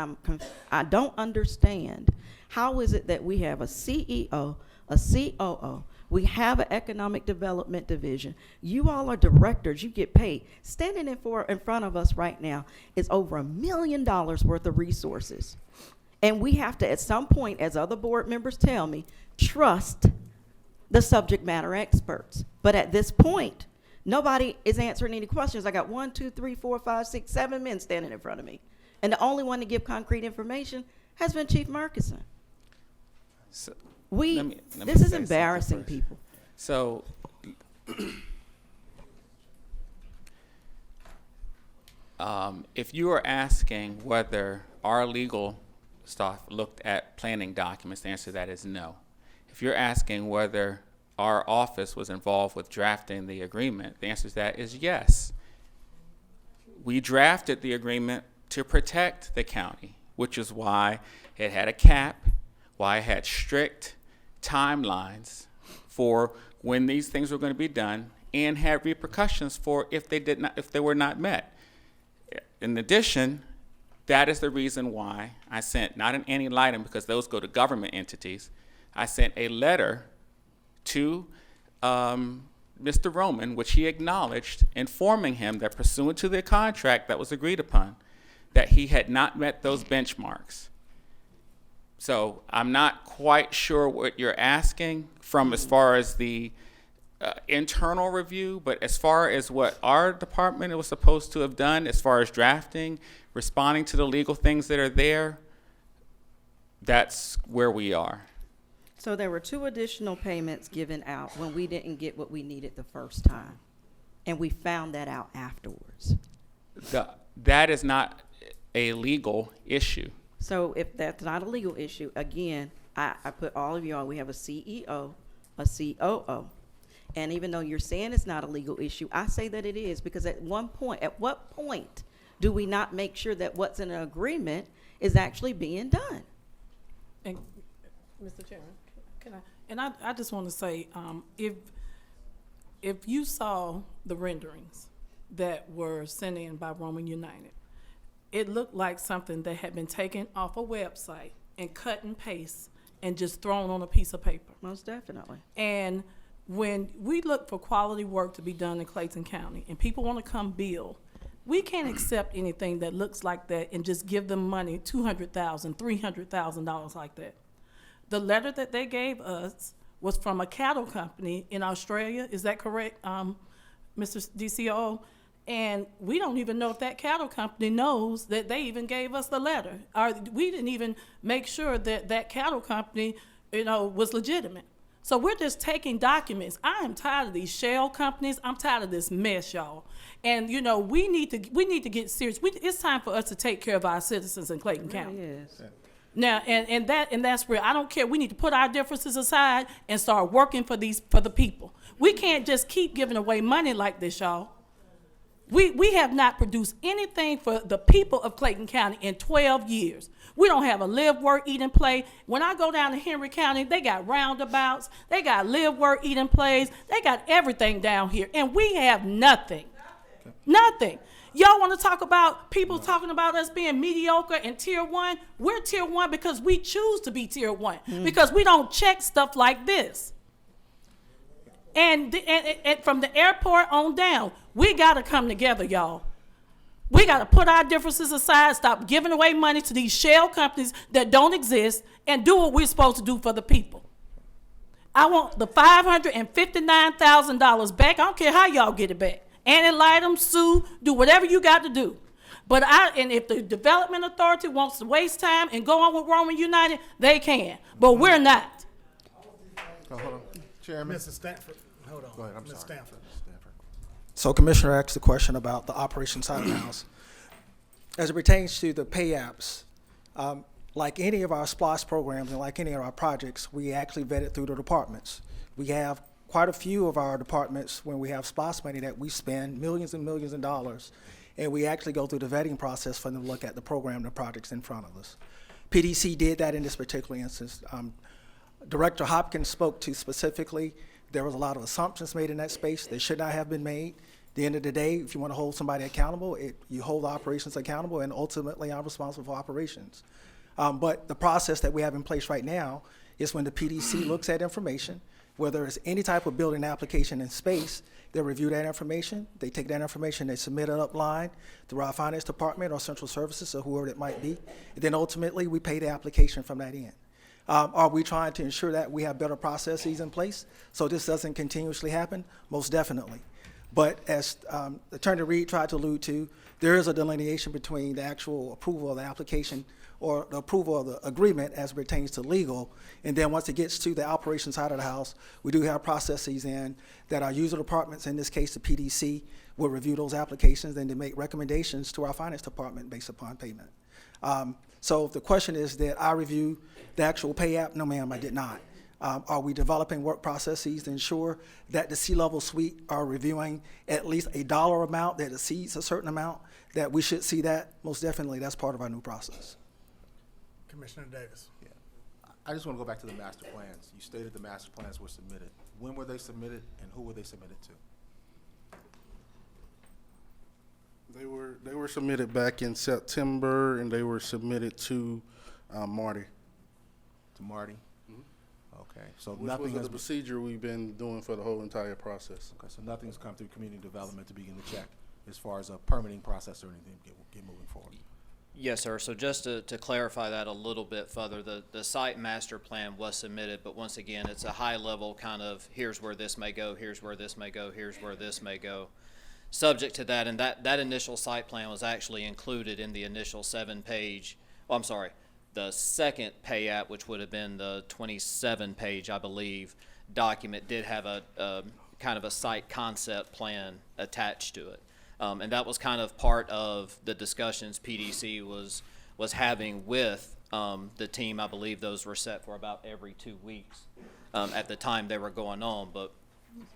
S4: I don't understand. How is it that we have a CEO, a COO, we have an economic development division, you all are directors, you get paid. Standing in front of us right now is over $1 million worth of resources. And we have to, at some point, as other board members tell me, trust the subject matter experts. But at this point, nobody is answering any questions. I got 1, 2, 3, 4, 5, 6, 7 men standing in front of me. And the only one to give concrete information has been Chief Murkison.
S5: So,
S4: This is embarrassing, people.
S5: So, if you are asking whether our legal staff looked at planning documents, the answer to that is no. If you're asking whether our office was involved with drafting the agreement, the answer to that is yes. We drafted the agreement to protect the county, which is why it had a cap, why it had strict timelines for when these things were going to be done, and had repercussions for if they were not met. In addition, that is the reason why I sent not an Annie Lightem, because those go to government entities. I sent a letter to Mr. Roman, which he acknowledged, informing him that pursuant to the contract that was agreed upon, that he had not met those benchmarks. So I'm not quite sure what you're asking from as far as the internal review, but as far as what our department was supposed to have done, as far as drafting, responding to the legal things that are there, that's where we are.
S4: So there were 2 additional payments given out when we didn't get what we needed the first time. And we found that out afterwards.
S5: That is not a legal issue.
S4: So if that's not a legal issue, again, I put all of you on. We have a CEO, a COO. And even though you're saying it's not a legal issue, I say that it is, because at what point do we not make sure that what's in an agreement is actually being done?
S11: And, Mr. Chairman, can I? And I just want to say, if you saw the renderings that were sent in by Roman United, it looked like something that had been taken off a website and cut and paste and just thrown on a piece of paper.
S4: Most definitely.
S11: And when we look for quality work to be done in Clayton County and people want to come build, we can't accept anything that looks like that and just give them money, $200,000, $300,000 like that. The letter that they gave us was from a cattle company in Australia. Is that correct, Mr. DCO? And we don't even know if that cattle company knows that they even gave us the letter. We didn't even make sure that that cattle company, was legitimate. So we're just taking documents. I am tired of these shell companies. I'm tired of this mess, y'all. And we need to get serious. It's time for us to take care of our citizens in Clayton County.
S4: Yes.
S11: Now, and that's where I don't care. We need to put our differences aside and start working for the people. We can't just keep giving away money like this, y'all. We have not produced anything for the people of Clayton County in 12 years. We don't have a live, work, eat, and play. When I go down to Henry County, they got roundabouts, they got live, work, eat, and plays, they got everything down here, and we have nothing. Nothing. Y'all want to talk about people talking about us being mediocre and tier 1? We're tier 1 because we choose to be tier 1, because we don't check stuff like this. And from the airport on down, we got to come together, y'all. We got to put our differences aside, stop giving away money to these shell companies that don't exist, and do what we're supposed to do for the people. I want the $559,000 back. I don't care how y'all get it back. Anti them, sue, do whatever you got to do. But if the Development Authority wants to waste time and go on with Roman United, they can. But we're not.
S6: Hold on. Chairman.
S1: Mr. Stanford, hold on.
S6: Go ahead, I'm
S1: Ms.
S6: sorry.
S1: Stanford.
S18: So Commissioner asked the question about the operation side of the house. As it pertains to the pay apps, like any of our SPLOST programs and like any of our projects, we actually vet it through the departments. We have quite a few of our departments when we have SPLOST money that we spend millions and millions of dollars, and we actually go through the vetting process for them to look at the program and the projects in front of us. PDC did that in this particular instance. Director Hopkins spoke to specifically, there was a lot of assumptions made in that space that should not have been made. At the end of the day, if you want to hold somebody accountable, you hold operations accountable, and ultimately I'm responsible for operations. But the process that we have in place right now is when the PDC looks at information, whether it's any type of building application in space, they review that information, they take that information, they submit it upline through our finance department or central services or whoever it might be, and then ultimately we pay the application from that end. Are we trying to ensure that we have better processes in place so this doesn't continuously happen? Most definitely. But as Attorney Reed tried to allude to, there is a delineation between the actual approval of the application or the approval of the agreement as it pertains to legal, and then once it gets to the operation side of the house, we do have processes in that our user departments, in this case the PDC, will review those applications and to make recommendations to our finance department based upon payment. So if the question is that I review the actual pay app, no ma'am, I did not. Are we developing work processes to ensure that the C-level suite are reviewing at least a dollar amount that exceeds a certain amount, that we should see that? Most definitely, that's part of our new process.
S1: Commissioner Davis.
S6: Yeah. I just want to go back to the master plans. You stated the master plans were submitted. When were they submitted and who were they submitted to?
S14: They were submitted back in September, and they were submitted to Marty.
S6: To Marty? Okay, so
S14: Which
S6: nothing
S14: was
S6: has
S14: the procedure we've been doing for the whole entire process.
S6: Okay, so nothing's come through community development to begin the check as far as a permitting process or anything get moving forward.
S16: Yes, sir. So just to clarify that a little bit further, the site master plan was submitted, but once again, it's a high level kind of, here's where this may go, here's where this may go, here's where this may go. Subject to that, and that initial site plan was actually included in the initial 7-page, the second pay app, which would have been the 27-page, I believe, document, did have a kind of a site concept plan attached to it. And that was kind of part of the discussions PDC was having with the team. I believe those were set for about every 2 weeks at the time they were going on. But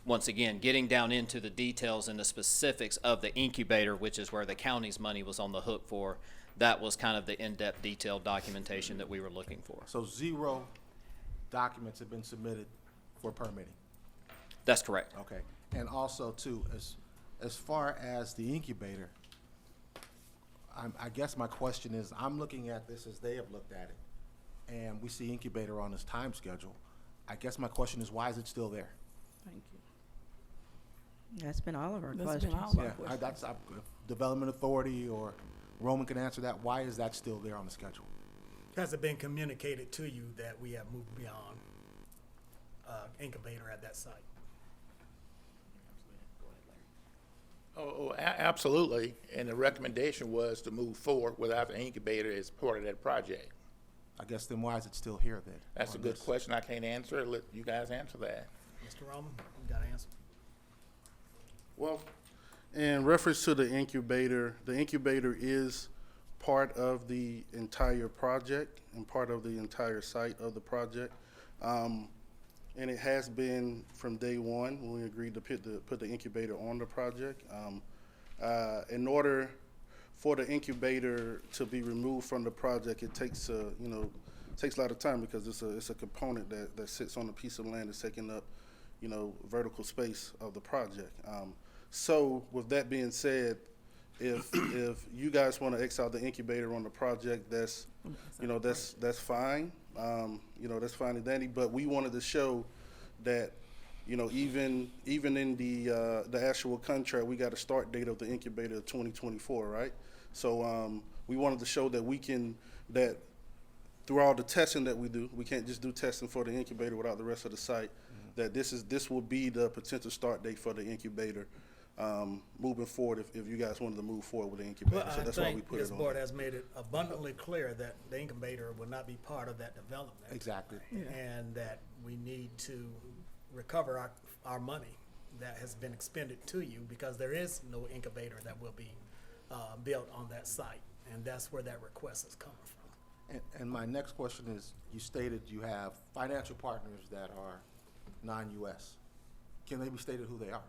S16: once again, getting down into the details and the specifics of the incubator, which is where the county's money was on the hook for, that was kind of the in-depth detailed documentation that we were looking for.
S6: So 0 documents have been submitted for permitting?
S16: That's correct.
S6: Okay. And also, too, as far as the incubator, I guess my question is, I'm looking at this as they have looked at it, and we see incubator on this time schedule. I guess my question is, why is it still there?
S11: Thank you.
S4: That's been all of our
S11: That's been
S4: questions.
S11: all of our
S6: Yeah,
S11: questions.
S6: Development Authority or Roman can answer that. Why is that still there on the schedule?
S1: Has it been communicated to you that we have moved beyond incubator at that site?
S13: Absolutely. And the recommendation was to move forward without the incubator as part of that project.
S6: I guess then why is it still here then?
S13: That's a
S6: on
S13: good
S6: this?
S13: question. I can't answer it. Let you guys answer that.
S1: Mr. Roman, you got an answer?
S14: Well, in reference to the incubator is part of the entire project and part of the entire site of the project. And it has been from day one when we agreed to put the incubator on the project. In order for the incubator to be removed from the project, it takes a lot of time because it's a component that sits on a piece of land that's taking up, vertical space of the project. So with that being said, if you guys want to X out the incubator on the project, that's fine. That's fine and dandy. But we wanted to show that, even in the actual contract, we got a start date of the incubator of 2024, right? So we wanted to show that through all the testing that we do, we can't just do testing for the incubator without the rest of the site. That this will be the potential start date for the incubator. Moving forward, if you guys wanted to move forward with the incubator.
S1: Well,
S14: So that's
S1: I
S14: why we
S1: think
S14: put
S1: this
S14: it on.
S1: board has made it abundantly clear that the incubator will not be part of that development.
S6: Exactly.
S1: And that we need to recover our money that has been expended to you, because there is no incubator that will be built on that site. And that's where that request is coming from.
S6: And my next question is, you stated you have financial partners that are non-US. Can they be stated who they are?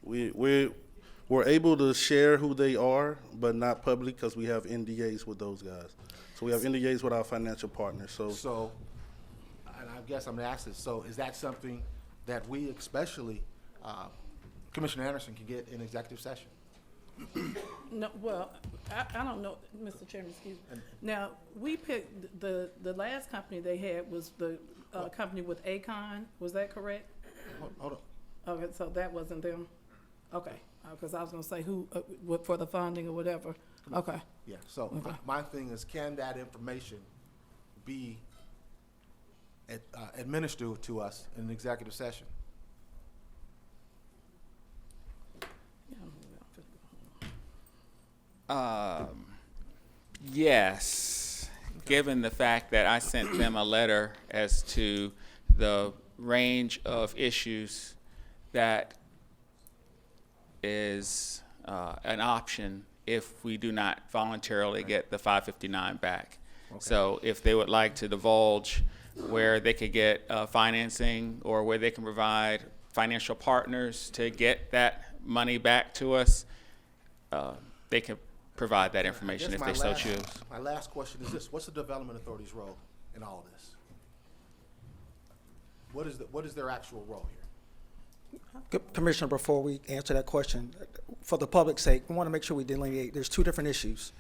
S14: We're able to share who they are, but not public because we have NDAs with those guys. So we have NDAs with our financial partners.
S6: So, and I guess I'm gonna ask this, so is that something that we, especially Commissioner Anderson, can get in executive session?
S11: No, well, I don't know, Mr. Chairman, excuse me. Now, we picked, the last company they had was the company with Acon, was that correct?
S6: Hold on.
S11: Okay, so that wasn't them? Okay, because I was gonna say who, for the funding or whatever. Okay.
S6: Yeah, so
S11: Okay.
S6: my thing is, can that information be administered to us in an executive session?
S5: Yes, given the fact that I sent them a letter as to the range of issues that is an option if we do not voluntarily get the 559 back. So if they would like to divulge where they could get financing or where they can provide financial partners to get that money back to us, they can provide that information if they so choose.
S6: My last question is this: what's the Development Authority's role in all of this? What is their actual role here?
S18: Commissioner, before we answer that question, for the public's sake, we want to make sure we delineate, there's two different issues.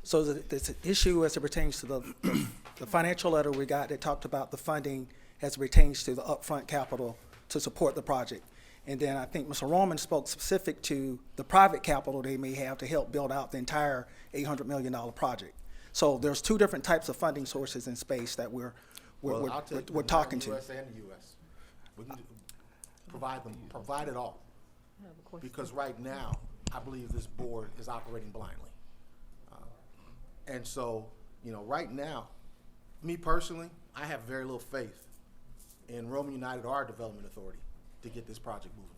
S18: So there's an issue as it pertains to the financial letter we got that talked about the funding as it pertains to the upfront capital to support the project. And then I think Mr. Roman spoke specific to the private capital they may have to help build out the entire $800 million project. So there's two different types of funding sources in space that we're talking to.
S6: U.S. and the U.S. We can provide it all. Because right now, I believe this board is operating blindly. And so, right now, me personally, I have very little faith in Rome United or our development authority to get this project moving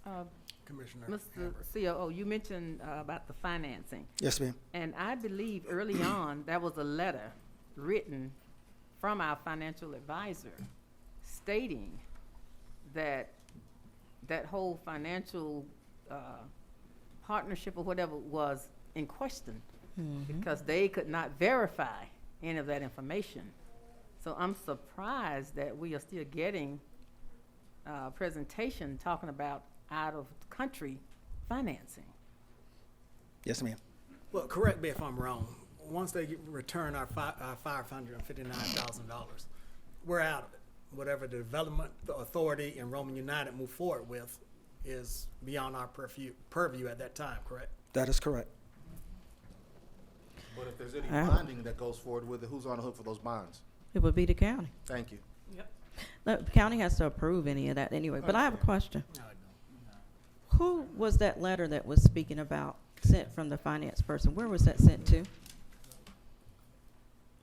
S6: forward.
S1: Commissioner.
S19: Mr. COO, you mentioned about the financing.
S18: Yes, ma'am.
S19: And I believe early on, there was a letter written from our financial advisor stating that that whole financial partnership or whatever was in question because they could not verify any of that information. So I'm surprised that we are still getting a presentation talking about out-of-country financing.
S18: Yes, ma'am.
S1: Well, correct me if I'm wrong. Once they return our $559,000, we're out of it. Whatever the development authority and Roman United move forward with is beyond our purview at that time, correct?
S18: That is correct.
S6: But if there's any bonding that goes forward with it, who's on the hook for those bonds?
S4: It would be the county.
S6: Thank you.
S4: The county has to approve any of that anyway. But I have a question. Who was that letter that was speaking about sent from the finance person? Where was that sent to?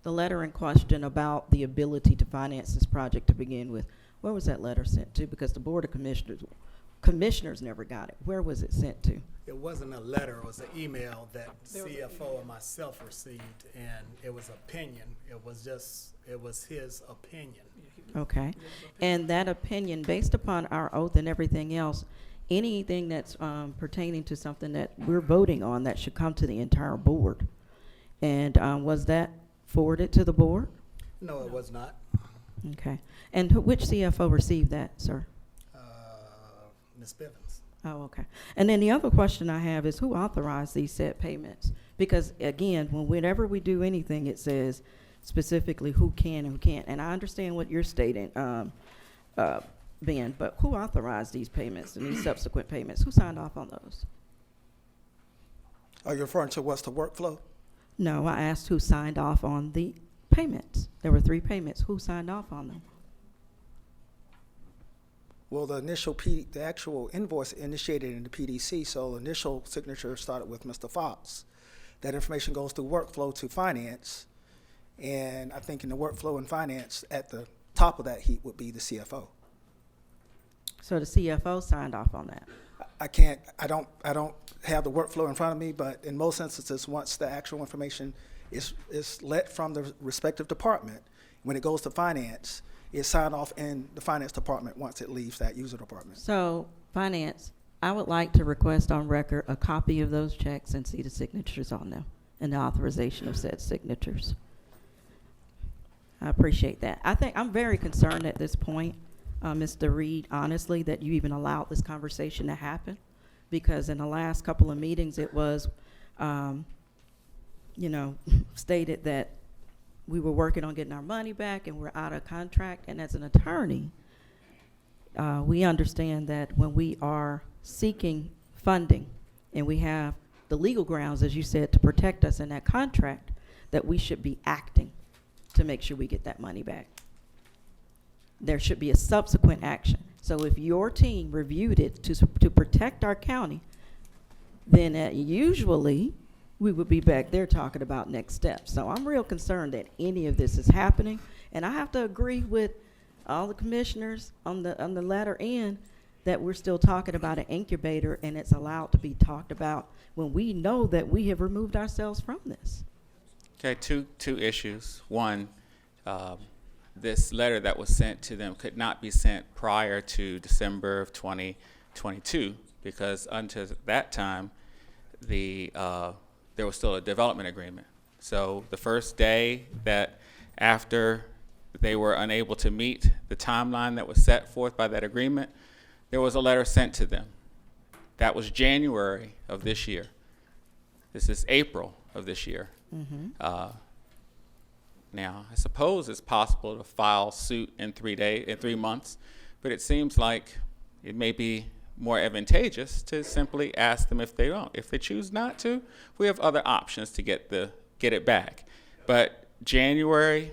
S4: The letter in question about the ability to finance this project to begin with. Where was that letter sent to? Because the Board of Commissioners never got it. Where was it sent to?
S1: It wasn't a letter, it was an email that CFO and myself received, and it was opinion. It was his opinion.
S4: Okay. And that opinion, based upon our oath and everything else, anything that's pertaining to something that we're voting on, that should come to the entire board. And was that forwarded to the board?
S1: No, it was not.
S4: Okay. And which CFO received that, sir?
S1: Ms. Bivens.
S4: Oh, okay. And then the other question I have is who authorized these said payments? Because again, whenever we do anything, it says specifically who can and who can't. And I understand what you're stating, Ben, but who authorized these payments and these subsequent payments? Who signed off on those?
S18: Are you referring to what's the workflow?
S4: No, I asked who signed off on the payments. There were 3 payments. Who signed off on them?
S18: Well, the actual invoice initiated in the PDC, so the initial signature started with Mr. Fox. That information goes through workflow to finance, and I think in the workflow and finance, at the top of that heap would be the CFO.
S4: So the CFO signed off on that?
S18: I don't have the workflow in front of me, but in most instances, once the actual information is let from the respective department, when it goes to finance, it's signed off in the finance department once it leaves that user department.
S4: So, finance, I would like to request on record a copy of those checks and see the signatures on them and the authorization of said signatures. I appreciate that. I'm very concerned at this point, Mr. Reed, honestly, that you even allowed this conversation to happen, because in the last couple of meetings it was, stated that we were working on getting our money back and we're out of contract. And as an attorney, we understand that when we are seeking funding and we have the legal grounds, as you said, to protect us in that contract, that we should be acting to make sure we get that money back. There should be a subsequent action. So if your team reviewed it to protect our county, then usually we would be back there talking about next steps. So I'm real concerned that any of this is happening. And I have to agree with all the commissioners on the latter end that we're still talking about an incubator, and it's allowed to be talked about when we know that we have removed ourselves from this.
S5: Okay, two issues. One, this letter that was sent to them could not be sent prior to December of 2022, because until that time, there was still a development agreement. So the first day that after they were unable to meet the timeline that was set forth by that agreement, there was a letter sent to them. That was January of this year. This is April of this year.
S4: Mm-hmm.
S5: Now, I suppose it's possible to file suit in 3 months, but it seems like it may be more advantageous to simply ask them if they don't. If they choose not to, we have other options to get it back. But January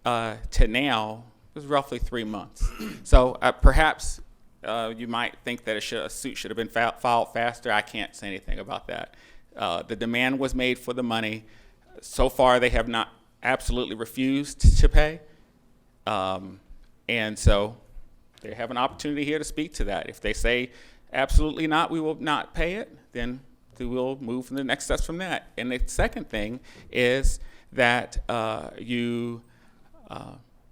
S5: to now is roughly 3 months. So perhaps you might think that a suit should have been filed faster. I can't say anything about that. The demand was made for the money. So far, they have not absolutely refused to pay. And so they have an opportunity here to speak to that. If they say absolutely not, we will not pay it, then we will move to the next steps from that. And the second thing is that you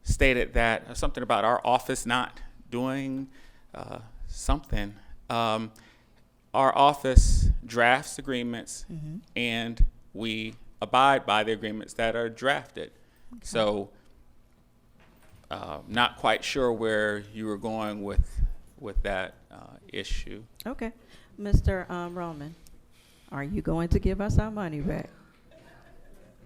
S5: stated that something about our office not doing something. Our office drafts agreements, and we abide by the agreements that are drafted. Okay. So not quite sure where you were going with that issue.
S4: Okay. Mr. Roman, are you going to give us our money back?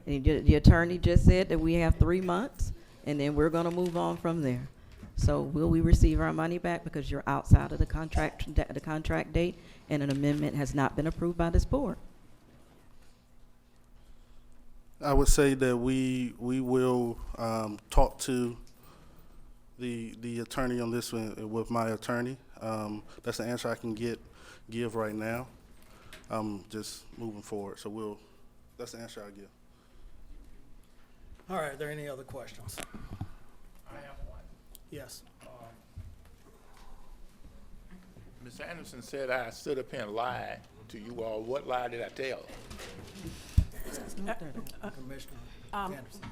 S4: And the attorney just said that we have 3 months, and then we're going to move on from there. So will we receive our money back because you're outside of the contract date, and an amendment has not been approved by this board?
S14: I would say that we will talk to the attorney on this one with my attorney. That's the answer I can give right now. Just moving forward. So that's the answer I'll give.
S1: All right, are there any other questions?
S13: I have one.
S1: Yes.
S13: Ms. Anderson said I stood up here and lied to you all. What lie did I tell?
S1: Commissioner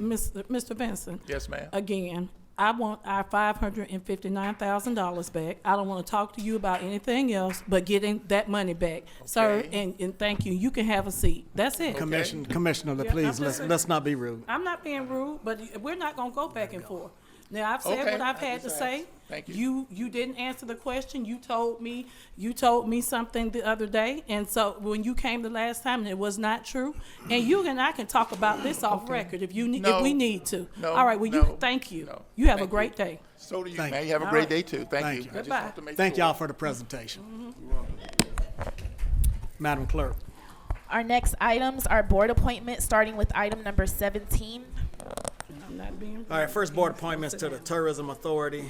S11: Mr. Benson.
S13: Yes, ma'am.
S11: Again, I want our $559,000 back. I don't want to talk to you about anything else but getting that money back. Okay. Sir, and thank you. You can have a seat. That's it.
S1: Okay. Commissioner, please, let's not be rude.
S11: I'm not being rude, but we're not going to go back and forth. Now, I've said what I've had to say.
S13: Thank you.
S11: You didn't answer the question. You told me something the other day, and so when you came the last time, and it was not true. And you and I can talk about this off record if we need to.
S13: No.
S11: All right. Well, thank you.
S13: No.
S11: You have a great day.
S13: So do you,
S1: Thank
S13: man.
S1: you.
S13: You have a great day too. Thank you.
S11: Goodbye.
S13: I just want to make
S1: Thank
S13: sure.
S1: y'all for the presentation. Madam Clerk.
S3: Our next items are board appointments, starting with item number 17.
S11: I'm not being.
S1: All right, first board appointments to the Tourism Authority.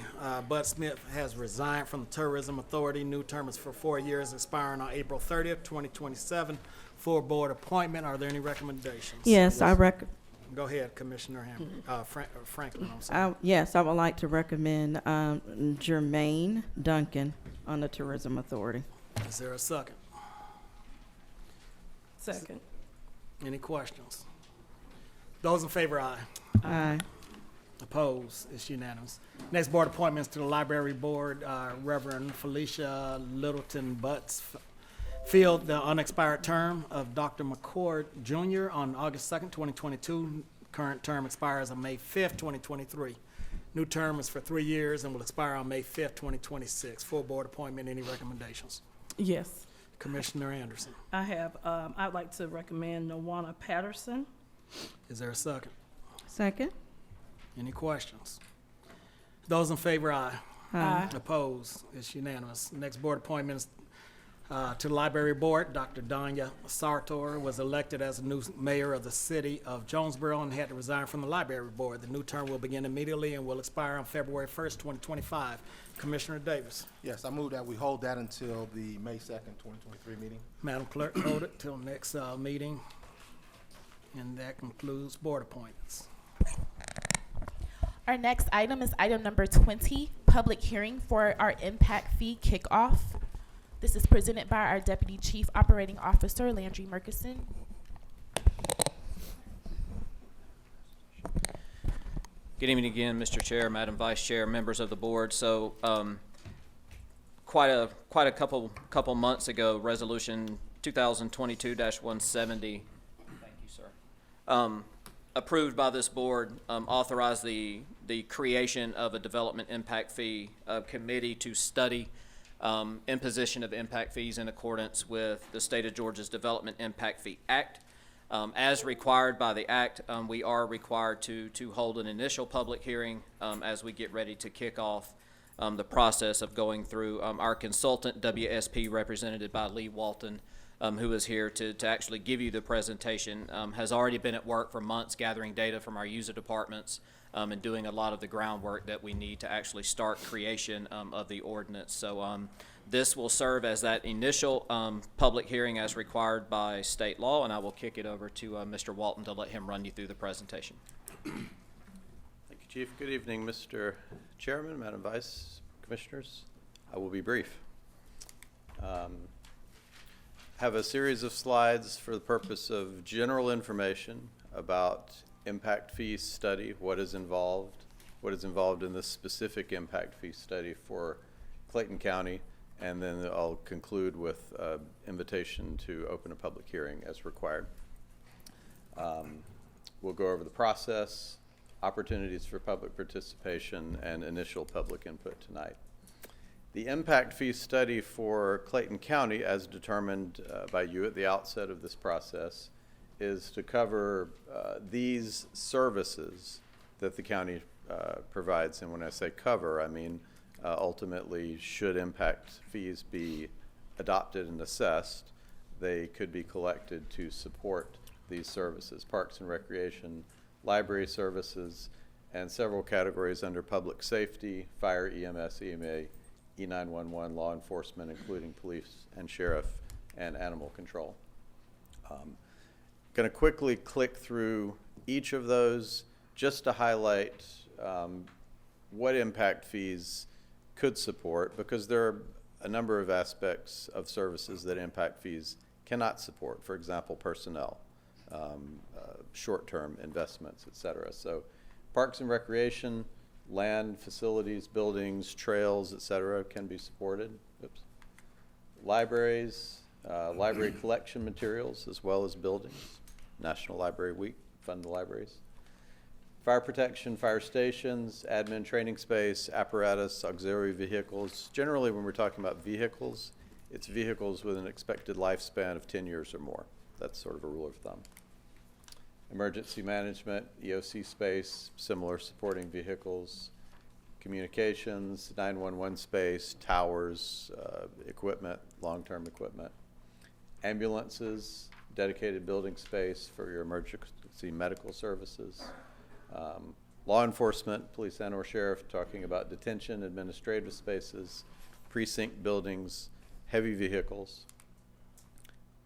S1: Bud Smith has resigned from the Tourism Authority. New term is for 4 years, expiring on April 30th, 2027. Full board appointment. Are there any recommendations?
S4: Yes,
S1: Go ahead, Commissioner Franklin. I'm sorry.
S4: Yes, I would like to recommend Jermaine Duncan on the Tourism Authority.
S1: Is there a second?
S11: Second.
S1: Any questions? Those in favor, aye.
S4: Aye.
S1: Opposed? It's unanimous. Next board appointments to the Library Board, Reverend Felicia Littleton Butts filled the unexpired term of Dr. McCord Jr. on August 2nd, 2022. Current term expires on May 5th, 2023. New term is for 3 years and will expire on May 5th, 2026. Full board appointment. Any recommendations?
S11: Yes.
S1: Commissioner Anderson.
S11: I have. I'd like to recommend Nawana Patterson.
S1: Is there a second?
S4: Second.
S1: Any questions? Those in favor, aye.
S11: Aye.
S1: Opposed? It's unanimous. Next board appointments to the Library Board. Dr. Danya Sartor was elected as the new mayor of the city of Jonesboro and had to resign from the Library Board. The new term will begin immediately and will expire on February 1st, 2025. Commissioner Davis.
S6: Yes, I move that we hold that until the May 2nd, 2023 meeting.
S1: Madam Clerk, hold it till next meeting. And that concludes board appointments.
S3: Our next item is item number 20, public hearing for our impact fee kickoff. This is presented by our Deputy Chief Operating Officer, Landry Murkison.
S16: Good evening again, Mr. Chair, Madam Vice Chair, members of the board. So quite a couple months ago, Resolution 2022-170, thank you, sir, approved by this board, authorized the creation of a development impact fee committee to study imposition of impact fees in accordance with the State of Georgia's Development Impact Fee Act. As required by the Act, we are required to hold an initial public hearing as we get ready to kick off the process of going through. Our consultant, WSP, represented by Lee Walton, who is here to actually give you the presentation, has already been at work for months gathering data from our user departments and doing a lot of the groundwork that we need to actually start creation of the ordinance. So this will serve as that initial public hearing as required by state law, and I will kick it over to Mr. Walton to let him run you through the presentation.
S20: Thank you, Chief. Good evening, Mr. Chairman, Madam Vice Commissioners. I will be brief. Have a series of slides for the purpose of general information about impact fee study, what is involved in this specific impact fee study for Clayton County, and then I'll conclude with invitation to open a public hearing as required. We'll go over the process, opportunities for public participation, and initial public input tonight. The impact fee study for Clayton County, as determined by you at the outset of this process, is to cover these services that the county provides. And when I say cover, I mean ultimately, should impact fees be adopted and assessed, they could be collected to support these services: parks and recreation, library services, and several categories under public safety, fire, EMS, EMA, E911, law enforcement, including police and sheriff, and animal control. Going to quickly click through each of those just to highlight what impact fees could support, because there are a number of aspects of services that impact fees cannot support. For example, personnel, short-term investments, et cetera. So parks and recreation, land, facilities, buildings, trails, et cetera, can be supported. Oops. Libraries, library collection materials, as well as buildings. National Library Week, fund the libraries. Fire protection, fire stations, admin training space, apparatus, auxiliary vehicles. Generally, when we're talking about vehicles, it's vehicles with an expected lifespan of 10 years or more. That's sort of a rule of thumb. Emergency management, EOC space, similar supporting vehicles, communications, 911 space, towers, equipment, long-term equipment, ambulances, dedicated building space for your emergency medical services, law enforcement, police and or sheriff, talking about detention, administrative spaces, precinct buildings, heavy vehicles,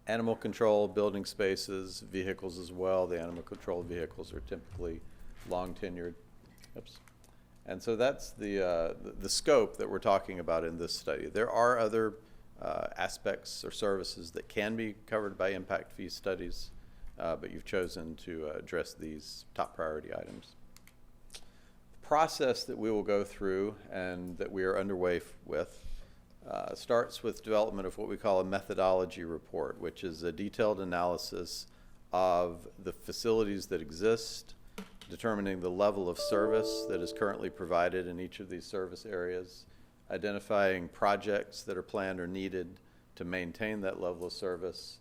S20: animal control, building spaces, vehicles as well. The animal control vehicles are typically long tenured. Oops. And so that's the scope that we're talking about in this study. There are other aspects or services that can be covered by impact fee studies, but you've chosen to address these top priority items. The process that we will go through and that we are underway with starts with development of what we call a methodology report, which is a detailed analysis of the facilities that exist, determining the level of service that is currently provided in each of these service areas, identifying projects that are planned or needed to maintain that level of service,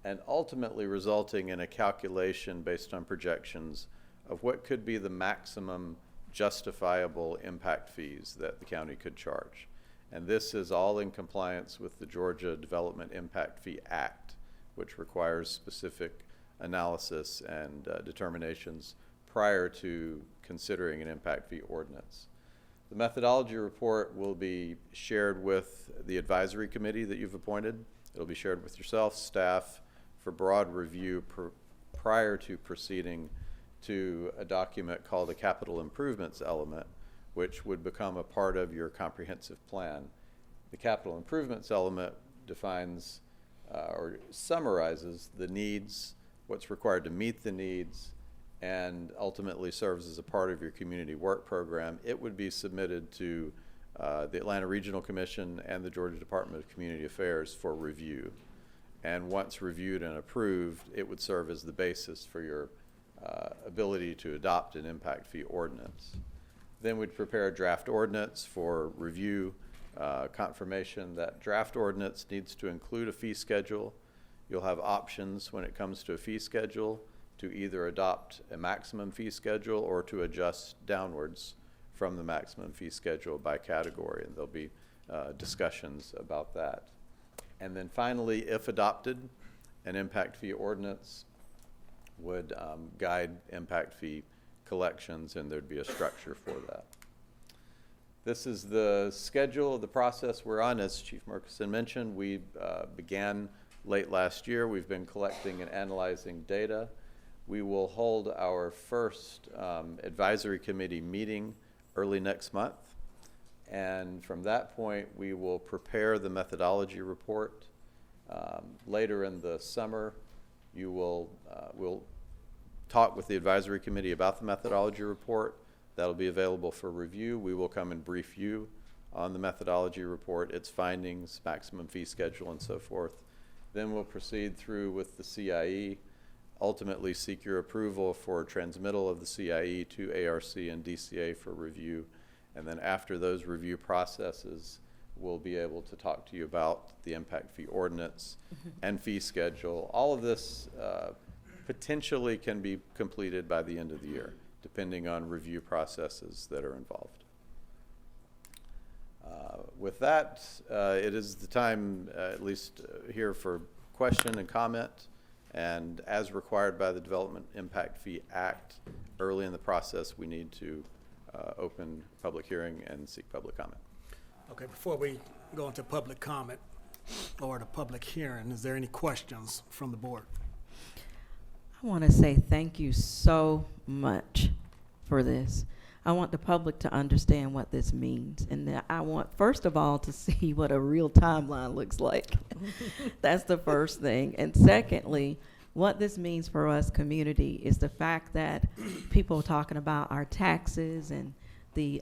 S20: and ultimately resulting in a calculation based on projections of what could be the maximum justifiable impact fees that the county could charge. And this is all in compliance with the Georgia Development Impact Fee Act, which requires specific analysis and determinations prior to considering an impact fee ordinance. The methodology report will be shared with the advisory committee that you've appointed. It'll be shared with yourself, staff, for broad review prior to proceeding to a document called a capital improvements element, which would become a part of your comprehensive plan. The capital improvements element defines or summarizes the needs, what's required to meet the needs, and ultimately serves as a part of your community work program. It would be submitted to the Atlanta Regional Commission and the Georgia Department of Community Affairs for review. And once reviewed and approved, it would serve as the basis for your ability to adopt an impact fee ordinance. Then we'd prepare a draft ordinance for review, confirmation. That draft ordinance needs to include a fee schedule. You'll have options when it comes to a fee schedule to either adopt a maximum fee schedule or to adjust downwards from the maximum fee schedule by category, and there'll be discussions about that. And then finally, if adopted, an impact fee ordinance would guide impact fee collections, and there'd be a structure for that. This is the schedule of the process we're on. As Chief Murkison mentioned, we began late last year. We've been collecting and analyzing data. We will hold our first advisory committee meeting early next month. And from that point, we will prepare the methodology report. Later in the summer, you will we'll talk with the advisory committee about the methodology report. That'll be available for review. We will come and brief you on the methodology report, its findings, maximum fee schedule, and so forth. Then we'll proceed through with the CIE, ultimately seek your approval for transmittal of the CIE to ARC and DCA for review. And then after those review processes, we'll be able to talk to you about the impact fee ordinance and fee schedule. All of this potentially can be completed by the end of the year, depending on review processes that are involved. With that, it is the time, at least here, for question and comment. And as required by the Development Impact Fee Act, early in the process, we need to open public hearing and seek public comment.
S1: Okay, before we go into public comment or the public hearing, is there any questions from the board?
S4: I want to say thank you so much for this. I want the public to understand what this means. And that I want, first of all, to see what a real timeline looks like. That's the first thing. And secondly, what this means for us community is the fact that people are talking about our taxes and the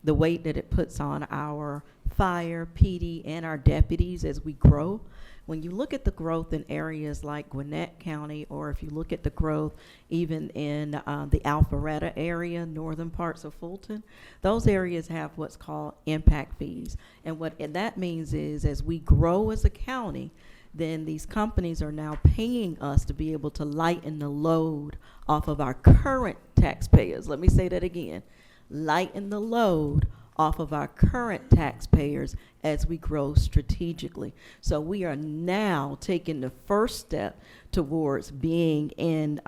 S4: weight that it puts on our fire, PD, and our deputies as we grow. When you look at the growth in areas like Gwinnett County, or if you look at the growth even in the Alpharetta area, northern parts of Fulton, those areas have what's called impact fees. And what that means is, as we grow as a county, then these companies are now paying us to be able to lighten the load off of our current taxpayers. Let me say that again. Lighten the load off of our current taxpayers as we grow strategically. So we are now taking the first step towards being in,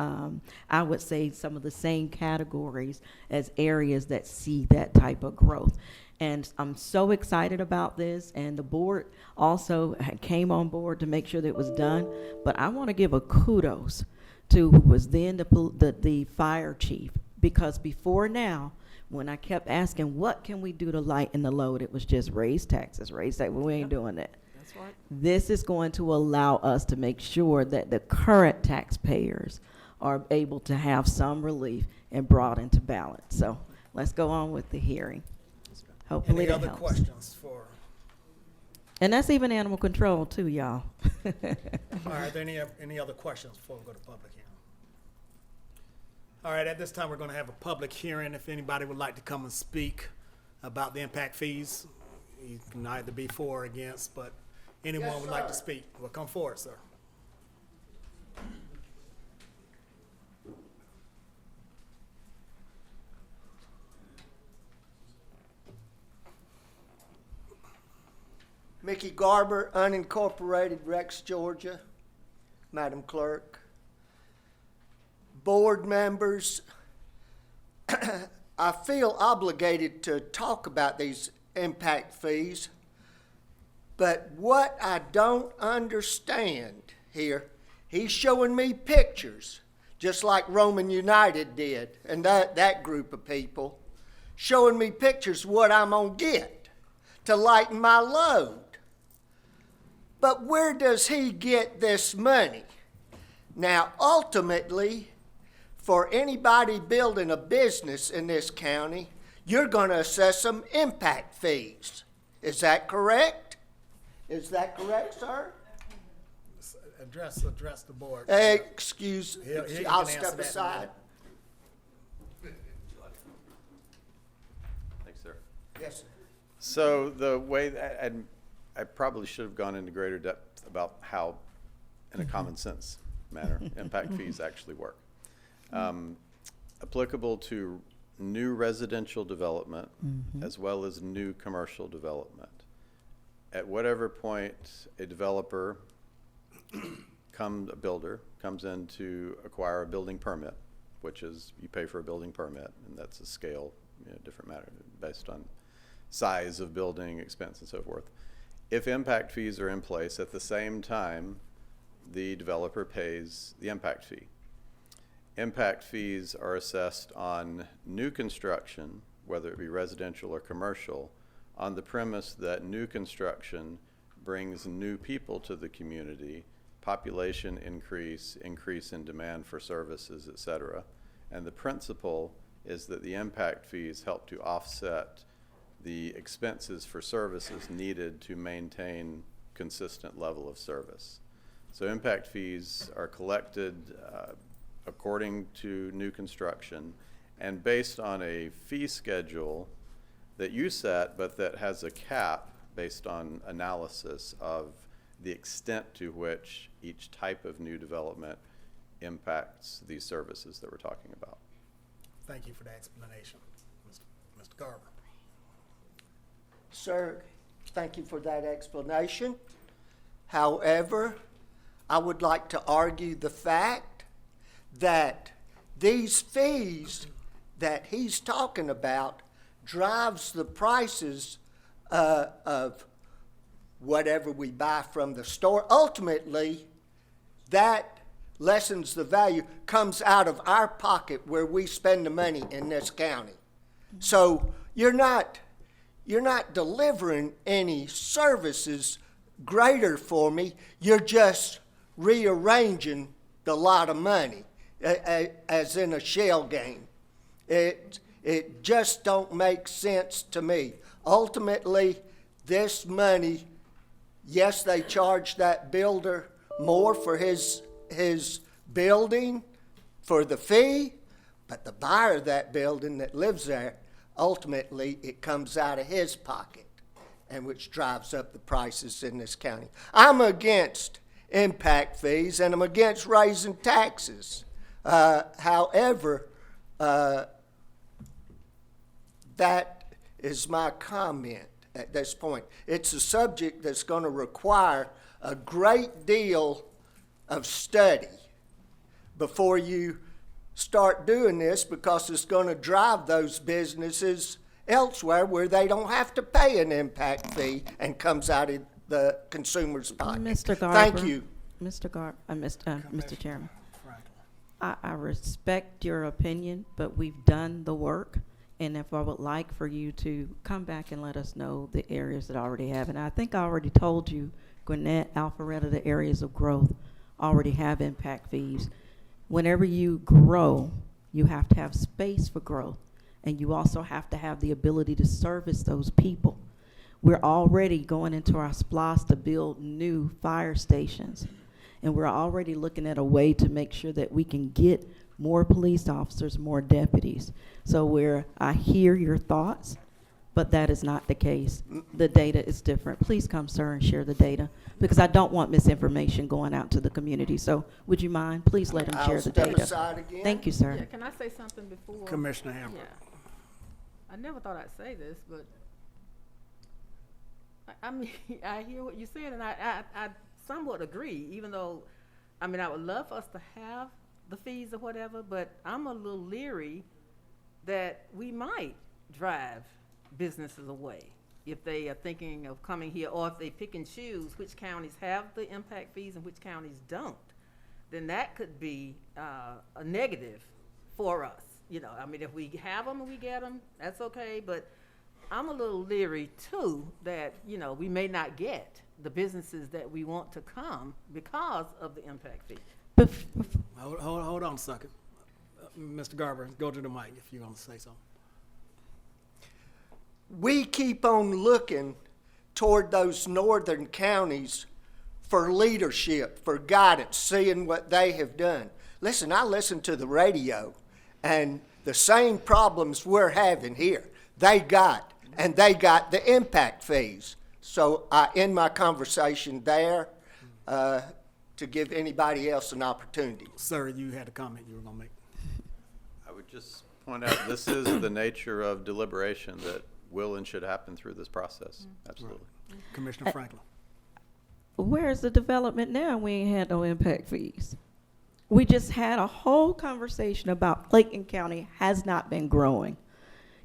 S4: I would say, some of the same categories as areas that see that type of growth. And I'm so excited about this, and the board also came on board to make sure that it was done. But I want to give a kudos to who was then the fire chief, because before now, when I kept asking, what can we do to lighten the load, it was just raise taxes, raise that. We ain't doing that.
S19: That's right.
S4: This is going to allow us to make sure that the current taxpayers are able to have some relief and brought into balance. So let's go on with the hearing. Hopefully
S1: Any
S4: that
S1: other
S4: helps.
S1: questions for?
S4: And that's even animal control too, y'all.
S1: All right, are there any other questions before we go to public hearing? All right, at this time, we're going to have a public hearing. If anybody would like to come and speak about the impact fees, you can either be for or against, but anyone would like to speak, well, come forward, sir.
S21: Mickey Garber, unincorporated, Rex, Georgia. Madam Clerk, board members, I feel obligated to talk about these impact fees, but what I don't understand here, he's showing me pictures, just like Roman United did, and that group of people, showing me pictures of what I'm gonna get to lighten my load. But where does he get this money? Now, ultimately, for anybody building a business in this county, you're going to assess them impact fees. Is that correct? Is that correct, sir?
S1: Address the board.
S21: Excuse,
S1: He
S21: I'll
S1: can answer
S21: step
S1: that in a
S21: aside.
S1: minute.
S20: Thanks, sir.
S21: Yes, sir.
S20: So the way I probably should have gone into greater depth about how, in a common sense manner, impact fees actually work. Applicable to new residential development as well as new commercial development. At whatever point a developer, a builder, comes in to acquire a building permit, which is you pay for a building permit, and that's a scale, different matter based on size of building, expense, and so forth. If impact fees are in place, at the same time, the developer pays the impact fee. Impact fees are assessed on new construction, whether it be residential or commercial, on the premise that new construction brings new people to the community, population increase in demand for services, et cetera. And the principle is that the impact fees help to offset the expenses for services needed to maintain consistent level of service. So impact fees are collected according to new construction and based on a fee schedule that you set, but that has a cap based on analysis of the extent to which each type of new development impacts these services that we're talking about.
S1: Thank you for that explanation, Mr. Garber.
S21: Sir, thank you for that explanation. However, I would like to argue the fact that these fees that he's talking about drives the prices of whatever we buy from the store. Ultimately, that lessens the value, comes out of our pocket where we spend the money in this county. So you're not delivering any services greater for me. You're just rearranging the lot of money, as in a shell game. It just don't make sense to me. Ultimately, this money, yes, they charge that builder more for his building, for the fee, but the buyer of that building that lives there, ultimately it comes out of his pocket, and which drives up the prices in this county. I'm against impact fees, and I'm against raising taxes. However, that is my comment at this point. It's a subject that's going to require a great deal of study before you start doing this, because it's going to drive those businesses elsewhere where they don't have to pay an impact fee and comes out of the consumer's pocket.
S4: Mr. Garber.
S21: Thank you.
S4: Mr. Chairman. I respect your opinion, but we've done the work, and if I would like for you to come back and let us know the areas that already have, and I think I already told you, Gwinnett, Alpharetta, the areas of growth already have impact fees. Whenever you grow, you have to have space for growth, and you also have to have the ability to service those people. We're already going into our SPLOS to build new fire stations, and we're already looking at a way to make sure that we can get more police officers, more deputies. So I hear your thoughts, but that is not the case. The data is different. Please come, sir, and share the data, because I don't want misinformation going out to the community. So would you mind? Please let him share the data.
S21: I'll step aside again.
S4: Thank you, sir.
S19: Yeah, can I say something before?
S1: Commissioner Hammer.
S19: Yeah. I never thought I'd say this, but I mean, I hear what you're saying, and I somewhat agree, even though, I mean, I would love for us to have the fees or whatever, but I'm a little leery that we might drive businesses away if they are thinking of coming here, or if they pick and choose which counties have the impact fees and which counties don't. Then that could be a negative for us. You know, I mean, if we have them and we get them, that's okay, but I'm a little leery too that, you know, we may not get the businesses that we want to come because of the impact fee.
S1: Hold on a second. Mr. Garber, go to the mic if you're going to say something.
S21: We keep on looking toward those northern counties for leadership, for guidance, seeing what they have done. Listen, I listen to the radio, and the same problems we're having here, they got the impact fees. So I end my conversation there to give anybody else an opportunity.
S1: Sir, you had a comment you were going to make.
S20: I would just point out, this is the nature of deliberation that will and should happen through this process. Absolutely.
S1: Commissioner Franklin.
S4: Where's the development now? We ain't had no impact fees. We just had a whole conversation about Clayton County has not been growing.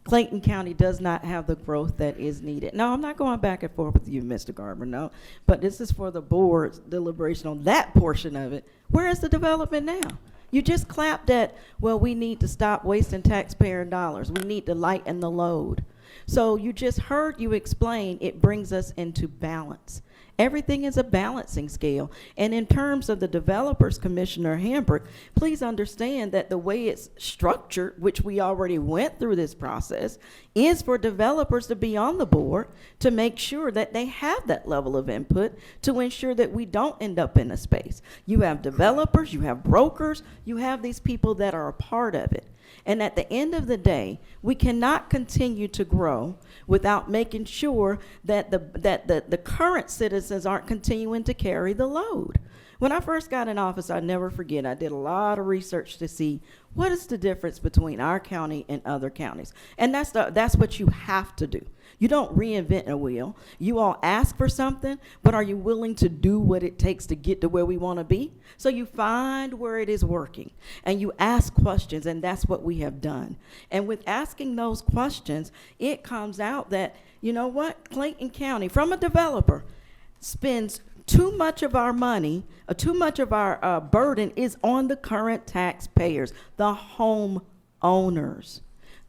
S4: Clayton County does not have the growth that is needed. No, I'm not going back and forth with you, Mr. Garber, no. But this is for the board's deliberation on that portion of it. Where is the development now? You just clapped at, well, we need to stop wasting taxpayer dollars. We need to lighten the load. So you just heard you explain it brings us into balance. Everything is a balancing scale. And in terms of the developers, Commissioner Hambrick, please understand that the way it's structured, which we already went through this process, is for developers to be on the board to make sure that they have that level of input to ensure that we don't end up in a space. You have developers, you have brokers, you have these people that are a part of it. And at the end of the day, we cannot continue to grow without making sure that the current citizens aren't continuing to carry the load. When I first got in office, I never forget, I did a lot of research to see what is the difference between our county and other counties. And that's what you have to do. You don't reinvent a wheel. You all ask for something, but are you willing to do what it takes to get to where we want to be? So you find where it is working and you ask questions, and that's what we have done. And with asking those questions, it comes out that, you know what, Clayton County, from a developer, spends too much of our money, too much of our burden is on the current taxpayers, the home owners,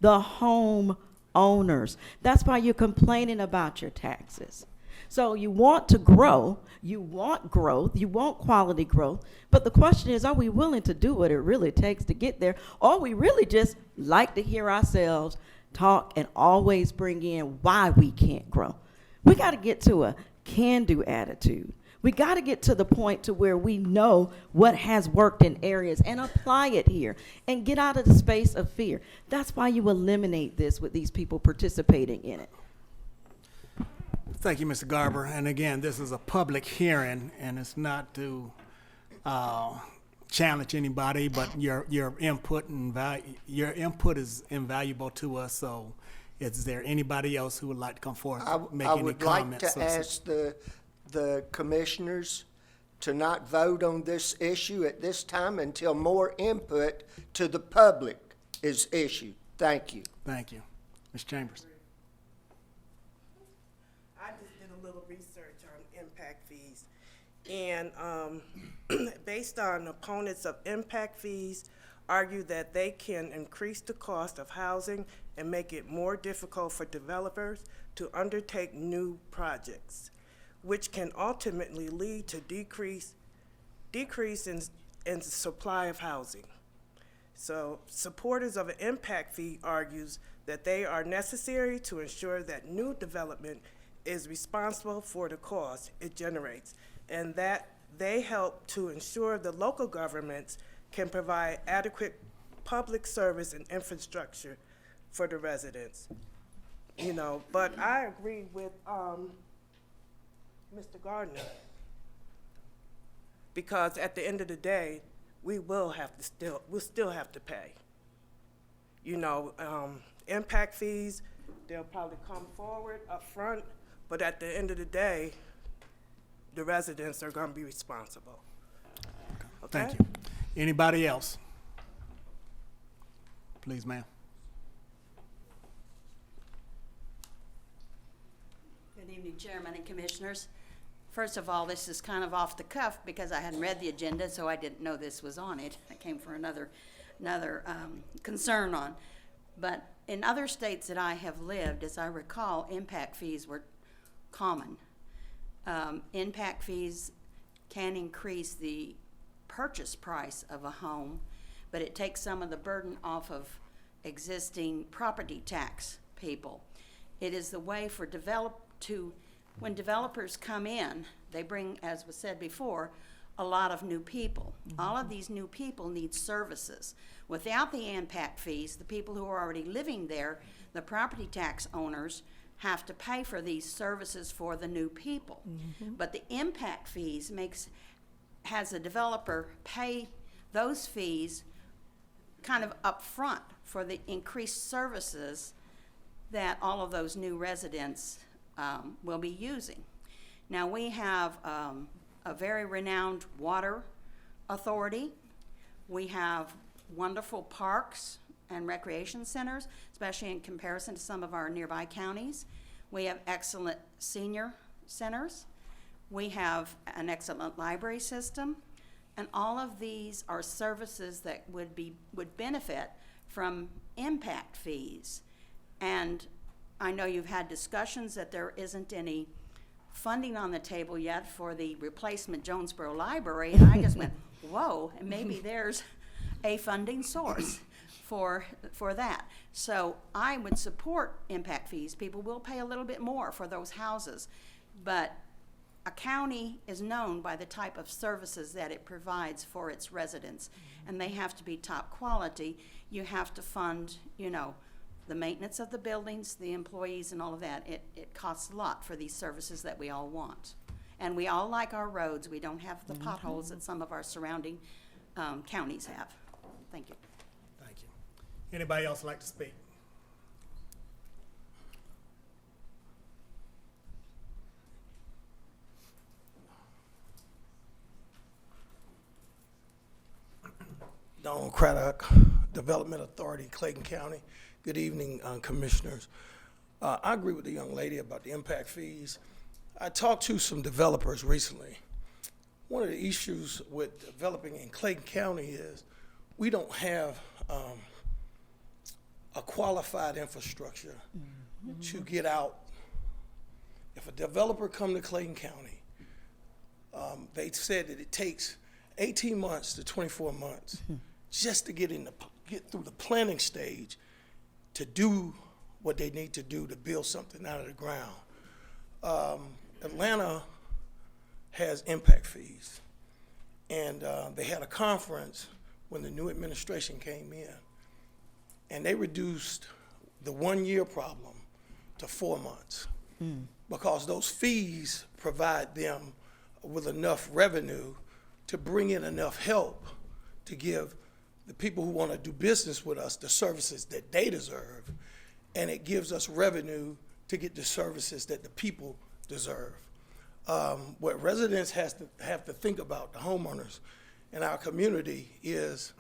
S4: the home owners. That's why you're complaining about your taxes. So you want to grow, you want growth, you want quality growth, but the question is, are we willing to do what it really takes to get there, or we really just like to hear ourselves talk and always bring in why we can't grow? We got to get to a can-do attitude. We got to get to the point to where we know what has worked in areas and apply it here and get out of the space of fear. That's why you eliminate this with these people participating in it.
S1: Thank you, Mr. Garber. And again, this is a public hearing, and it's not to challenge anybody, but your input is invaluable to us. So, is there anybody else who would like to come forward and make any comments?
S21: I would like to ask the commissioners to not vote on this issue at this time until more input to the public is issued. Thank you.
S1: Thank you. Ms. Chambers.
S10: I just did a little research on impact fees, and based on opponents of impact fees argue that they can increase the cost of housing and make it more difficult for developers to undertake new projects, which can ultimately lead to decrease in supply of housing. So supporters of an impact fee argues that they are necessary to ensure that new development is responsible for the cost it generates, and that they help to ensure the local governments can provide adequate public service and infrastructure for the residents. You know, but I agree with Mr. Gardner, because at the end of the day, we'll still have to pay. You know, impact fees, they'll probably come forward up front, but at the end of the day, the residents are going to be responsible. Okay?
S1: Thank you. Anybody else? Please, ma'am.
S2: Good evening, Chairman and Commissioners. First of all, this is kind of off the cuff because I hadn't read the agenda, so I didn't know this was on it. I came for another concern on. But in other states that I have lived, as I recall, impact fees were common. Impact fees can increase the purchase price of a home, but it takes some of the burden off of existing property tax people. It is the way for when developers come in, they bring, as was said before, a lot of new people. Mm-hmm. All of these new people need services. Without the impact fees, the people who are already living there, the property tax owners, have to pay for these services for the new people. Mm-hmm. But the impact fees has the developer pay those fees kind of upfront for the increased services that all of those new residents will be using. Now, we have a very renowned water authority. We have wonderful parks and recreation centers, especially in comparison to some of our nearby counties. We have excellent senior centers. We have an excellent library system. And all of these are services that would benefit from impact fees. And I know you've had discussions that there isn't any funding on the table yet for the replacement Jonesboro Library, and I just went, whoa, and maybe there's a funding source for that. So I would support impact fees. People will pay a little bit more for those houses, but a county is known by the type of services that it provides for its residents, and they have to be top quality. You have to fund, you know, the maintenance of the buildings, the employees, and all of that. It costs a lot for these services that we all want. And we all like our roads. We don't have the potholes that some of our surrounding counties have. Thank you.
S1: Thank you. Anybody else like to speak?
S18: Don Craddock, Development Authority, Clayton County. Good evening, commissioners. I agree with the young lady about the impact fees. I talked to some developers recently. One of the issues with developing in Clayton County is we don't have a qualified infrastructure to get out. If a developer come to Clayton County, they said that it takes 18 months to 24 months just to get through the planning stage to do what they need to do to build something out of the ground. Atlanta has impact fees, and they had a conference when the new administration came in, and they reduced the 1 year problem to 4 months because those fees provide them with enough revenue to bring in enough help to give the people who want to do business with us the services that they deserve, and it gives us revenue to get the services that the people deserve. What residents have to think about, the homeowners in our community, is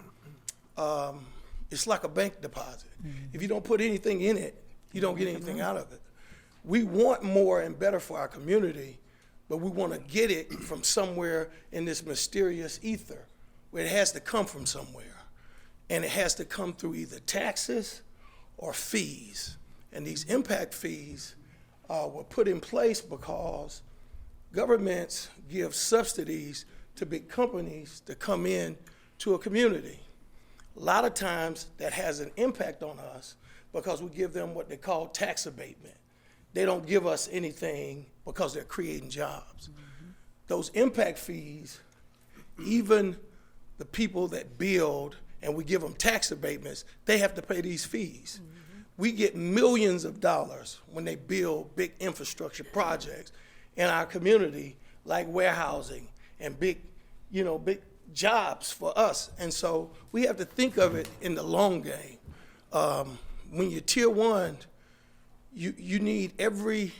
S18: it's like a bank deposit. If you don't put anything in it, you don't get anything out of it. We want more and better for our community, but we want to get it from somewhere in this mysterious ether, where it has to come from somewhere. And it has to come through either taxes or fees. And these impact fees were put in place because governments give subsidies to big companies to come in to a community. A lot of times that has an impact on us because we give them what they call tax abatement. They don't give us anything because they're creating jobs. Those impact fees, even the people that build and we give them tax abatements, they have to pay these fees. We get millions of dollars when they build big infrastructure projects in our community, like warehousing and big jobs for us. And so we have to think of it in the long game. When you're tier one, you need every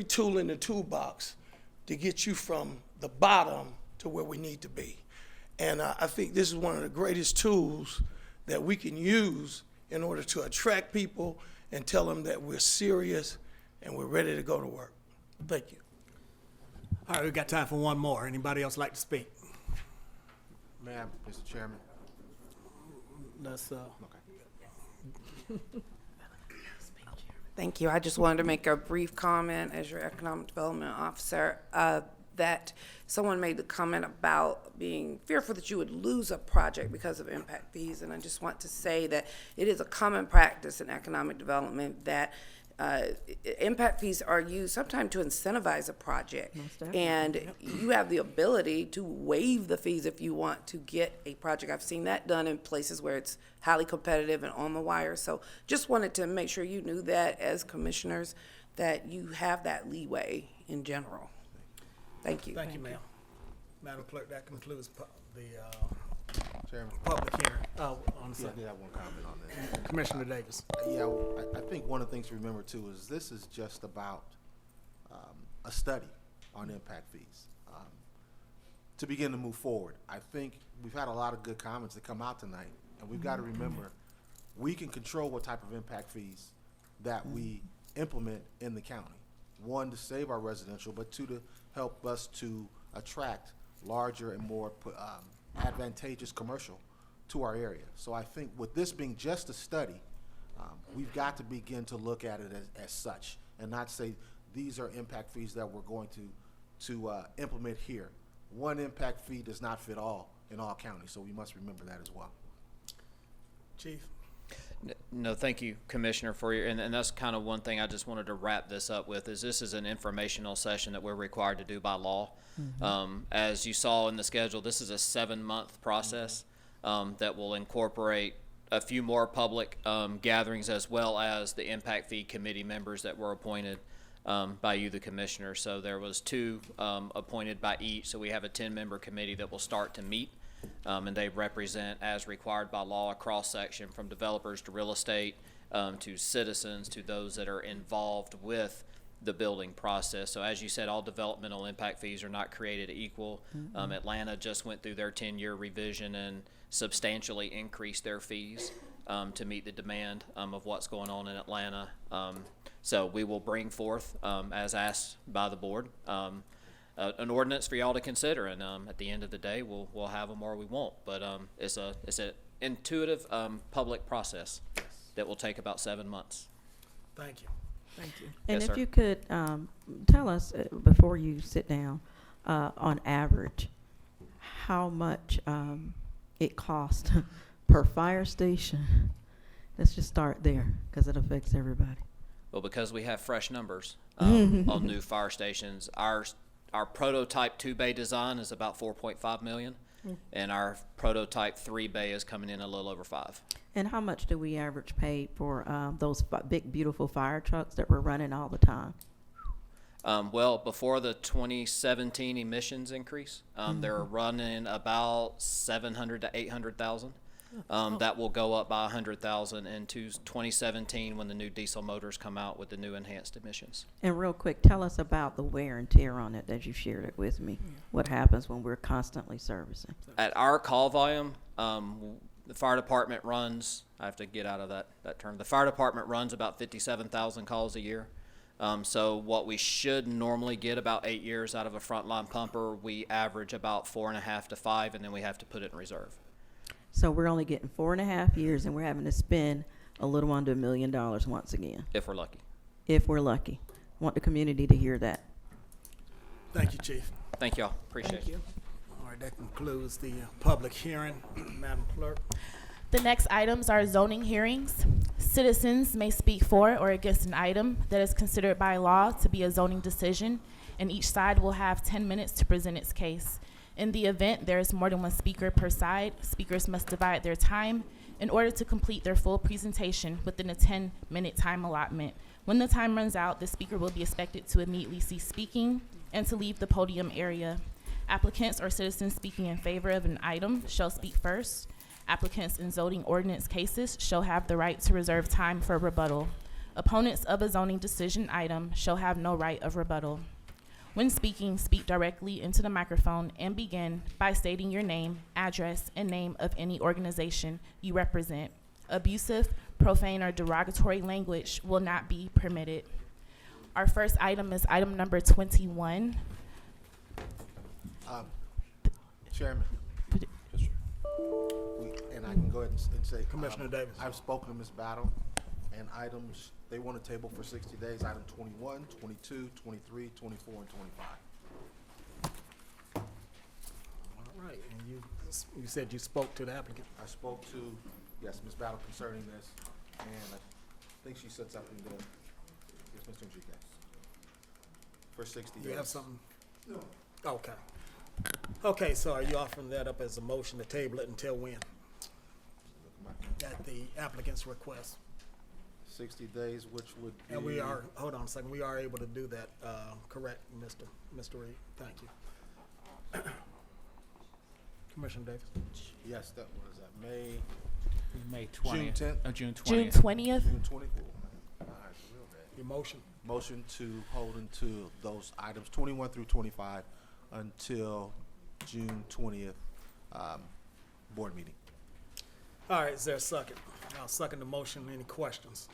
S18: tool in the toolbox to get you from the bottom to where we need to be. And I think this is one of the greatest tools that we can use in order to attract people and tell them that we're serious and we're ready to go to work. Thank you.
S1: All right, we've got time for one more. Anybody else like to speak?
S6: Ma'am, Mr. Chairman.
S1: Let's,
S8: Thank you. I just wanted to make a brief comment as your economic development officer that someone made the comment about being fearful that you would lose a project because of impact fees. And I just want to say that it is a common practice in economic development that impact fees are used sometimes to incentivize a project. And you have the ability to waive the fees if you want to get a project. I've seen that done in places where it's highly competitive and on the wire. So just wanted to make sure you knew that as commissioners, that you have that leeway in general. Thank you.
S1: Thank you, ma'am. Madam Clerk, that concludes the
S6: Chairman?
S1: Public hearing. Oh, on the
S6: Yeah, I
S1: second.
S6: did have one comment on this.
S1: Commissioner Davis.
S6: Yeah, I think one of the things to remember too is this is just about a study on impact fees. To begin to move forward, I think we've had a lot of good comments that come out tonight, and we've got to remember we can control what type of impact fees that we implement in the county. One, to save our residential, but two, to help us to attract larger and more advantageous commercial to our area. So I think with this being just a study, we've got to begin to look at it as such and not say these are impact fees that we're going to implement here. One impact fee does not fit all in all counties, so we must remember that as well.
S1: Chief.
S16: No, thank you, Commissioner, for your, and that's kind of one thing I just wanted to wrap this up with, is this is an informational session that we're required to do by law. As you saw in the schedule, this is a 7-month process that will incorporate a few more public gatherings, as well as the impact fee committee members that were appointed by you, the Commissioner. So there was 2 appointed by each, so we have a 10-member committee that will start to meet. And they represent, as required by law, a cross-section from developers to real estate, to citizens, to those that are involved with the building process. So as you said, all developmental impact fees are not created equal. Atlanta just went through their 10-year revision and substantially increased their fees to meet the demand of what's going on in Atlanta. So we will bring forth, as asked by the board, an ordinance for y'all to consider, and at the end of the day, we'll have them or we won't. But it's an intuitive public process that will take about 7 months.
S1: Thank you. Thank you.
S4: And
S16: Yes,
S4: if
S16: sir.
S4: you could tell us before you sit down, on average, how much it costs per fire station. Let's just start there because it affects everybody.
S16: Well, because we have fresh numbers on new fire stations, our prototype 2-bay design is about $4.5 million, and our prototype 3-bay is coming in a little over $5 million.
S4: And how much do we average pay for those big, beautiful fire trucks that we're running all the time?
S16: Well, before the 2017 emissions increase, they're running about 700 to 800,000. That will go up by 100,000 in 2017 when the new diesel motors come out with the new enhanced emissions.
S4: And real quick, tell us about the wear and tear on it as you shared it with me. What happens when we're constantly servicing?
S16: At our call volume, the fire department runs, I have to get out of that term, the fire department runs about 57,000 calls a year. So what we should normally get about 8 years out of a frontline pumper, we average about 4.5 to 5, and then we have to put it in reserve.
S4: So we're only getting 4.5 years, and we're having to spend a little under $1 million once again.
S16: If we're lucky.
S4: If we're lucky. Want the community to hear that.
S1: Thank you, Chief.
S16: Thank y'all. Appreciate it.
S1: All right, that concludes the public hearing. Madam Clerk.
S3: The next items are zoning hearings. Citizens may speak for or against an item that is considered by law to be a zoning decision, and each side will have 10 minutes to present its case. In the event there is more than one speaker per side, speakers must divide their time in order to complete their full presentation within a 10-minute time allotment. When the time runs out, the speaker will be expected to immediately cease speaking and to leave the podium area. Applicants or citizens speaking in favor of an item shall speak first. Applicants in zoning ordinance cases shall have the right to reserve time for rebuttal. Opponents of a zoning decision item shall have no right of rebuttal. When speaking, speak directly into the microphone and begin by stating your name, address, and name of any organization you represent. Abusive, profane, or derogatory language will not be permitted. Our first item is item number 21.
S6: Chairman. And I can go ahead and say,
S1: Commissioner Davis.
S6: I've spoken to Ms. Battle, and items, they want a table for 60 days, item 21, 22, 23, 24, and 25.
S1: All right, and you said you spoke to the applicant.
S6: I spoke to, yes, Ms. Battle concerning this, and I think she said something to, yes, Mr. Enriquez, for 60 days.
S1: You have something? No. Okay. Okay, so are you offering that up as a motion to table it until when? At the applicant's request.
S6: 60 days, which would be.
S1: And we are, hold on a second, we are able to do that, correct, Mr. Reed? Thank you. Commissioner Davis.
S6: Yes, that was May.
S5: May
S6: June
S5: 20th.
S6: 10th.
S5: June 20th.
S3: June 20th.
S6: June 20th. All right, real bad.
S1: Your motion.
S6: Motion to hold into those items 21 through 25 until June 20th board meeting.
S1: All right, is there a second? I'll second the motion. Any questions?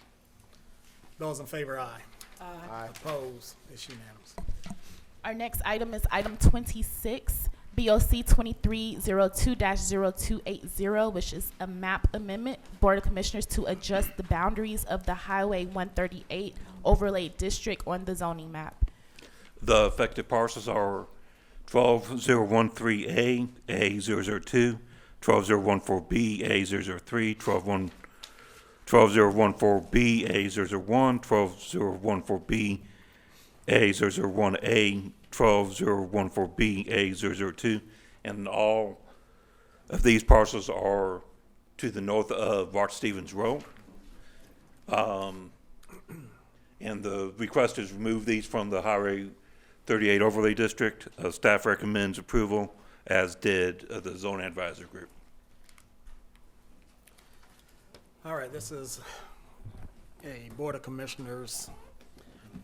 S1: Those in favor, aye.
S6: Aye.
S1: Opposed? It's unanimous.
S3: Our next item is item 26, BOC 2302-0280, which is a map amendment. Board of Commissioners to adjust the boundaries of the Highway 138 overlay district on the zoning map.
S9: The affected parcels are 12013A, A002, 12014B, A003, 12014B, A001, 12014B, A001A, 12014B, A002, and all of these parcels are to the north of Bart Stevens Road. And the request is remove these from the Highway 38 overlay district. Staff recommends approval, as did the Zone Advisor Group.
S1: All right, this is a Board of Commissioners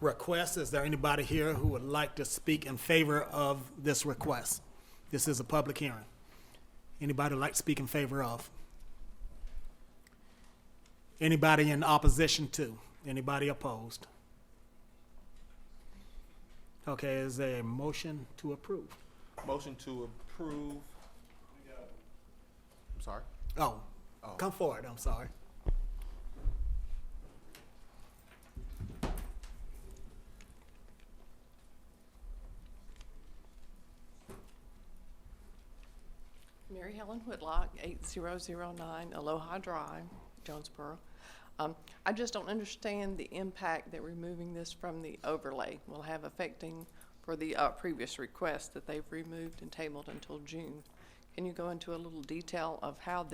S1: request. Is there anybody here who would like to speak in favor of this request? This is a public hearing. Anybody like to speak in favor of? Anybody in opposition to? Anybody opposed? Okay, is there a motion to approve?
S6: Motion to approve. I'm sorry.
S1: Oh, come forward, I'm sorry.
S22: Mary Helen Whitlock, 8009 Aloha Drive, Jonesboro. I just don't understand the impact that removing this from the overlay will have affecting for the previous request that they've removed and tabled until June. Can you go into a little detail of how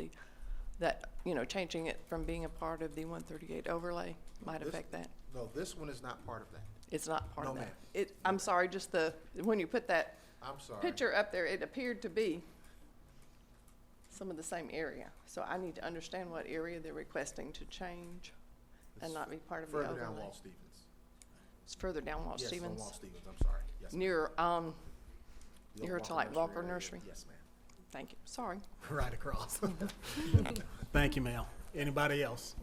S22: changing it from being a part of the 138 overlay might affect that?
S6: No, this one is not part of that.
S22: It's not part of
S6: No,
S22: that.
S6: ma'am.
S22: I'm sorry, just when you put that
S6: I'm sorry.
S22: picture up there, it appeared to be some of the same area. So I need to understand what area they're requesting to change and not be part of the overlay.
S6: Further down Walt Stevens.
S22: It's further down Walt
S6: Yes, on
S22: Stevens?
S6: Walt Stevens, I'm sorry. Yes, ma'am.
S22: Near,
S6: The
S22: near
S6: old
S22: to like Walker
S6: area.
S22: Nursery?
S6: Yes, ma'am.
S22: Thank you, sorry.
S1: Right across. Thank you, ma'am. Anybody else?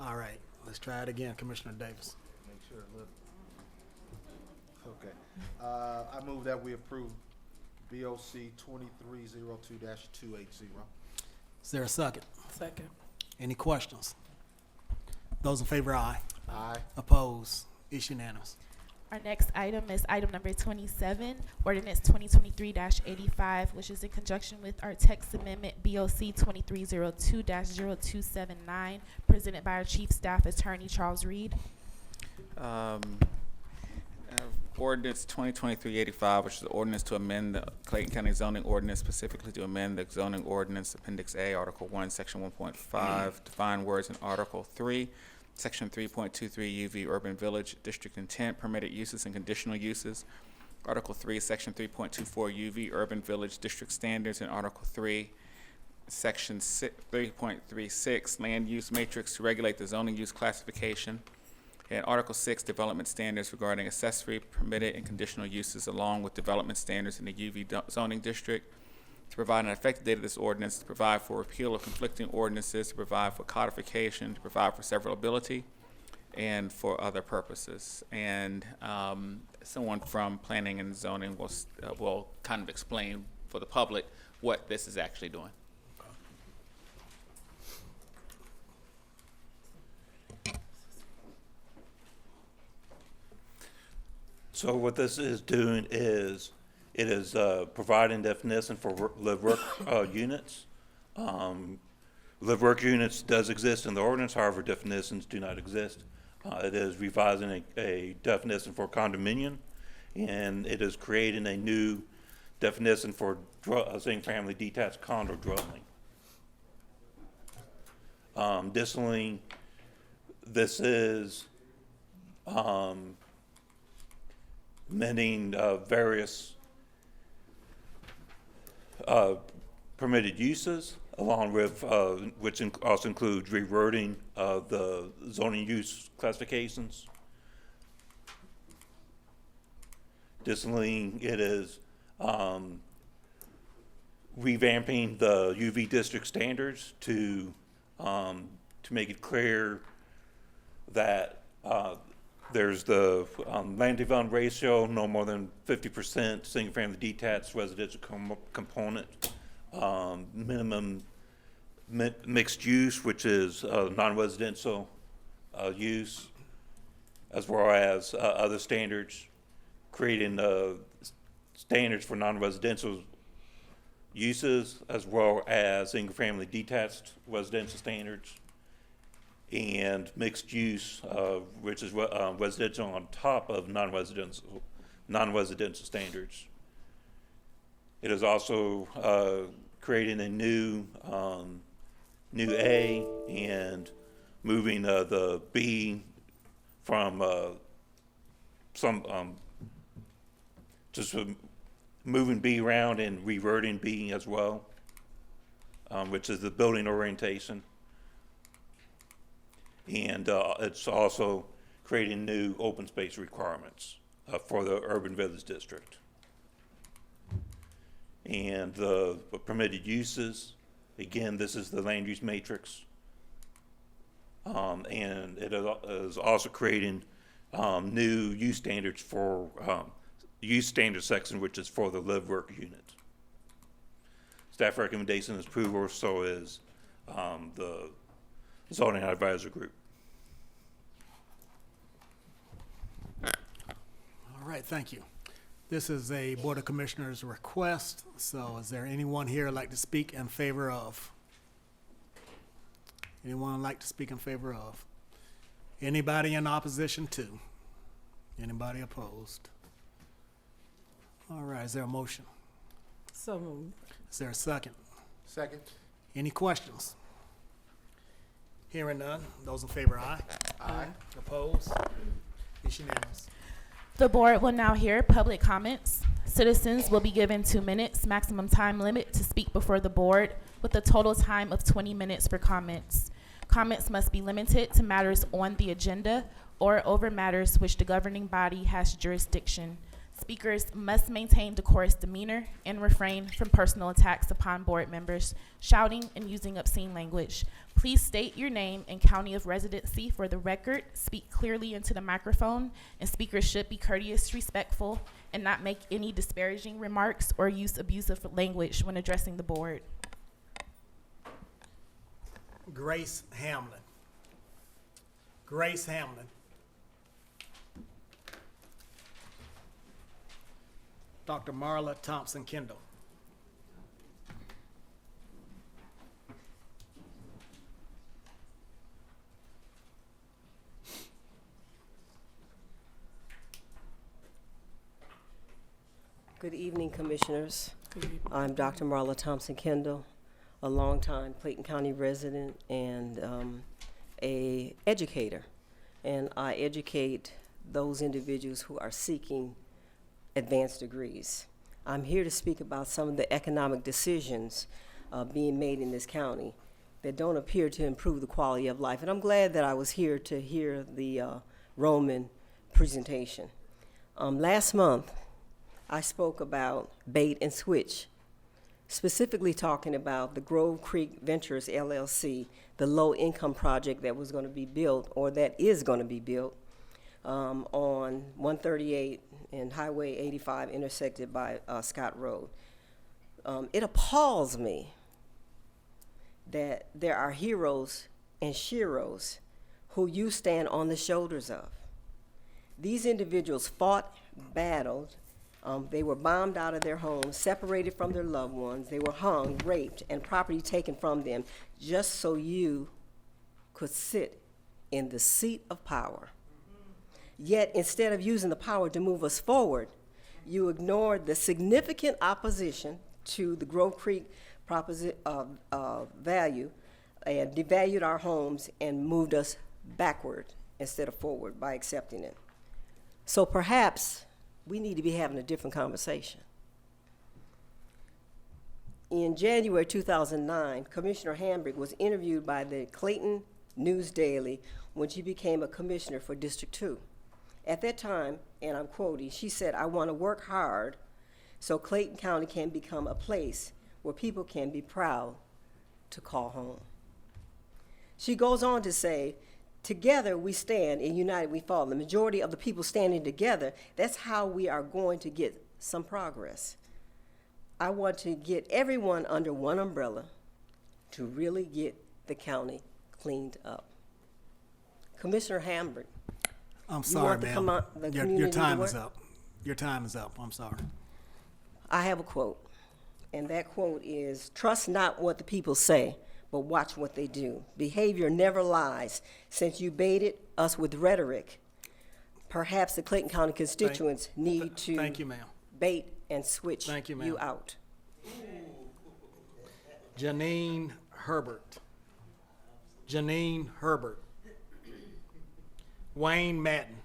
S1: All right, let's try it again, Commissioner Davis.
S6: Make sure it look. Okay. I move that we approve BOC 2302-280.
S1: Is there a second?
S11: Second.
S1: Any questions? Those in favor, aye.
S6: Aye.
S1: Opposed? It's unanimous.
S3: Our next item is item number 27, ordinance 2023-85, which is in conjunction with our text amendment BOC 2302-0279, presented by our Chief Staff Attorney Charles Reed.
S5: Ordinance 2023-85, which is the ordinance to amend the Clayton County zoning ordinance, specifically to amend the zoning ordinance Appendix A, Article 1, Section 1.5, define words in Article 3, Section 3.23 UV Urban Village District Intent, permitted uses and conditional uses. Article 3, Section 3.24 UV Urban Village District Standards, and Article 3, Section 3.36 Land Use Matrix to regulate the zoning use classification. And Article 6, Development Standards regarding accessory, permitted, and conditional uses, along with development standards in the UV zoning district, to provide an effective date of this ordinance, to provide for repeal of conflicting ordinances, to provide for codification, to provide for severability, and for other purposes. And someone from Planning and Zoning will kind of explain for the public what this is actually doing.
S9: So what this is doing is, it is providing definition for live-work units. Live-work units does exist in the ordinance, however, definitions do not exist. It is revising a definition for condominium, and it is creating a new definition for single-family detached condo dwelling. Additionally, this is amending various permitted uses, along with, which also includes rewording of the zoning use classifications. Additionally, it is revamping the UV district standards to make it clear that there's the land development ratio, no more than 50% single-family detached residential component, minimum mixed use, which is non-residential use, as well as other standards, creating standards for non-residential uses, as well as single-family detached residential standards, and mixed use, which is residential on top of non-residential standards. It is also creating a new A and moving the B from moving B around and reverting B as well, which is the building orientation. And it's also creating new open space requirements for the urban village district. And the permitted uses, again, this is the land use matrix. And it is also creating new use standards for use standard section, which is for the live work unit. Staff recommendation is approval, so is the zoning advisory group.
S1: All right, thank you. This is a Board of Commissioners request, so is there anyone here who'd like to speak in favor of? Anyone like to speak in favor of? Anybody in opposition to? Anybody opposed? All right, is there a motion?
S19: So moved.
S1: Is there a second?
S6: Second.
S1: Any questions? Hearing none. Those in favor, aye.
S6: Aye.
S1: Opposed? It's unanimous.
S3: The board will now hear public comments. Citizens will be given 2 minutes, maximum time limit to speak before the board, with a total time of 20 minutes for comments. Comments must be limited to matters on the agenda or over matters which the governing body has jurisdiction. Speakers must maintain decorous demeanor and refrain from personal attacks upon board members, shouting and using obscene language. Please state your name and county of residency for the record, speak clearly into the microphone, and speakers should be courteous, respectful, and not make any disparaging remarks or use abusive language when addressing the board.
S1: Grace Hamlin. Grace Hamlin. Dr. Marla Thompson Kendall.
S7: Good evening, Commissioners. I'm Dr. Marla Thompson Kendall, a longtime Clayton County resident and a educator. And I educate those individuals who are seeking advanced degrees. I'm here to speak about some of the economic decisions being made in this county that don't appear to improve the quality of life. And I'm glad that I was here to hear the Roman presentation. Last month, I spoke about bait and switch, specifically talking about the Grove Creek Ventures LLC, the low-income project that was going to be built, or that is going to be built, on 138 and Highway 85 intersected by Scott Road. It appalls me that there are heroes and sheroes who you stand on the shoulders of. These individuals fought, battled, they were bombed out of their homes, separated from their loved ones, they were hung, raped, and property taken from them just so you could sit in the seat of power. Yet, instead of using the power to move us forward, you ignored the significant opposition to the Grove Creek value and devalued our homes and moved us backward instead of forward by accepting it. So perhaps we need to be having a different conversation. In January 2009, Commissioner Hambrick was interviewed by the Clayton News Daily when she became a commissioner for District 2. At that time, and I'm quoting, she said, "I want to work hard so Clayton County can become a place where people can be proud to call home." She goes on to say, "Together we stand and united we fall." The majority of the people standing together, that's how we are going to get some progress. I want to get everyone under one umbrella to really get the county cleaned up. Commissioner Hambrick.
S1: I'm sorry, ma'am. Your time is
S7: up.
S1: up. Your time is up. I'm sorry.
S7: I have a quote, and that quote is, "Trust not what the people say, but watch what they do. Behavior never lies. Since you baited us with rhetoric, perhaps the Clayton County constituents need to
S1: Thank you, ma'am.
S7: bait and switch
S1: Thank you, ma'am.
S7: you out."
S1: Janine Herbert. Janine Herbert. Wayne Madden.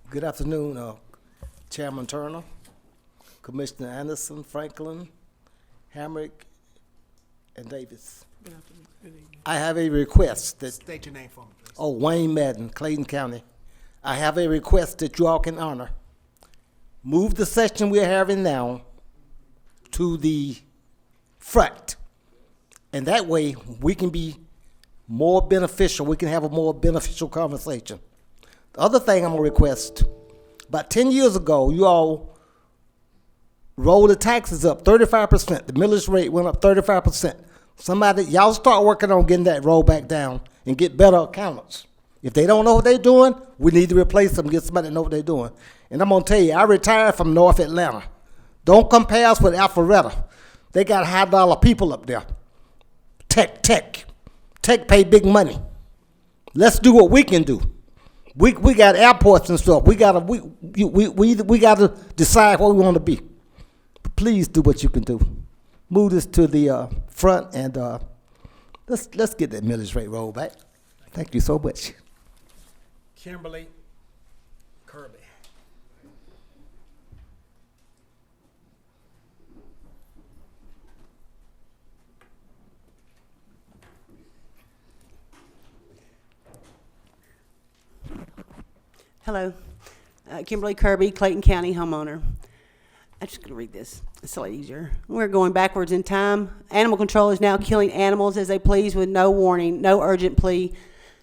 S12: Good afternoon, Chairman Turner, Commissioner Anderson, Franklin, Hamrick, and Davis.
S1: Good afternoon. Good evening.
S12: I have a request that.
S1: State your name for me, please.
S12: Oh, Wayne Madden, Clayton County. I have a request that you all can honor. Move the session we're having now to the front. And that way we can be more beneficial. We can have a more beneficial conversation. The other thing I'm gonna request, about 10 years ago, you all rolled the taxes up 35%. The millage rate went up 35%. Y'all start working on getting that roll back down and get better accountants. If they don't know what they're doing, we need to replace them, get somebody to know what they're doing. And I'm gonna tell you, I retired from North Atlanta. Don't compare us with Alpharetta. They got high dollar people up there. Tech pay big money. Let's do what we can do. We got airports and stuff. We gotta decide what we want to be. But please do what you can do. Move this to the front and let's get that millage rate rolled back. Thank you so much.
S1: Kimberly Kirby.
S15: Hello, Kimberly Kirby, Clayton County homeowner. I'm just going to read this. It's a lot easier. We're going backwards in time. Animal control is now killing animals as they please with no warning, no urgent plea,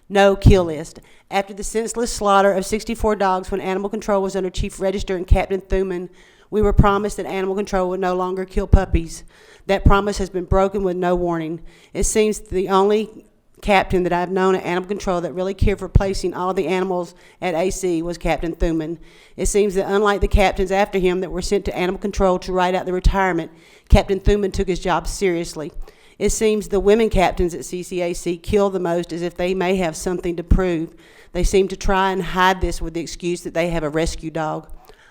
S15: no kill list. After the senseless slaughter of 64 dogs when animal control was under Chief Register and Captain Thuman, we were promised that animal control would no longer kill puppies. That promise has been broken with no warning. It seems the only captain that I've known at animal control that really cared for placing all the animals at AC was Captain Thuman. It seems that unlike the captains after him that were sent to animal control to ride out the retirement, Captain Thuman took his job seriously. It seems the women captains at CCAC kill the most as if they may have something to prove. They seem to try and hide this with the excuse that they have a rescue dog.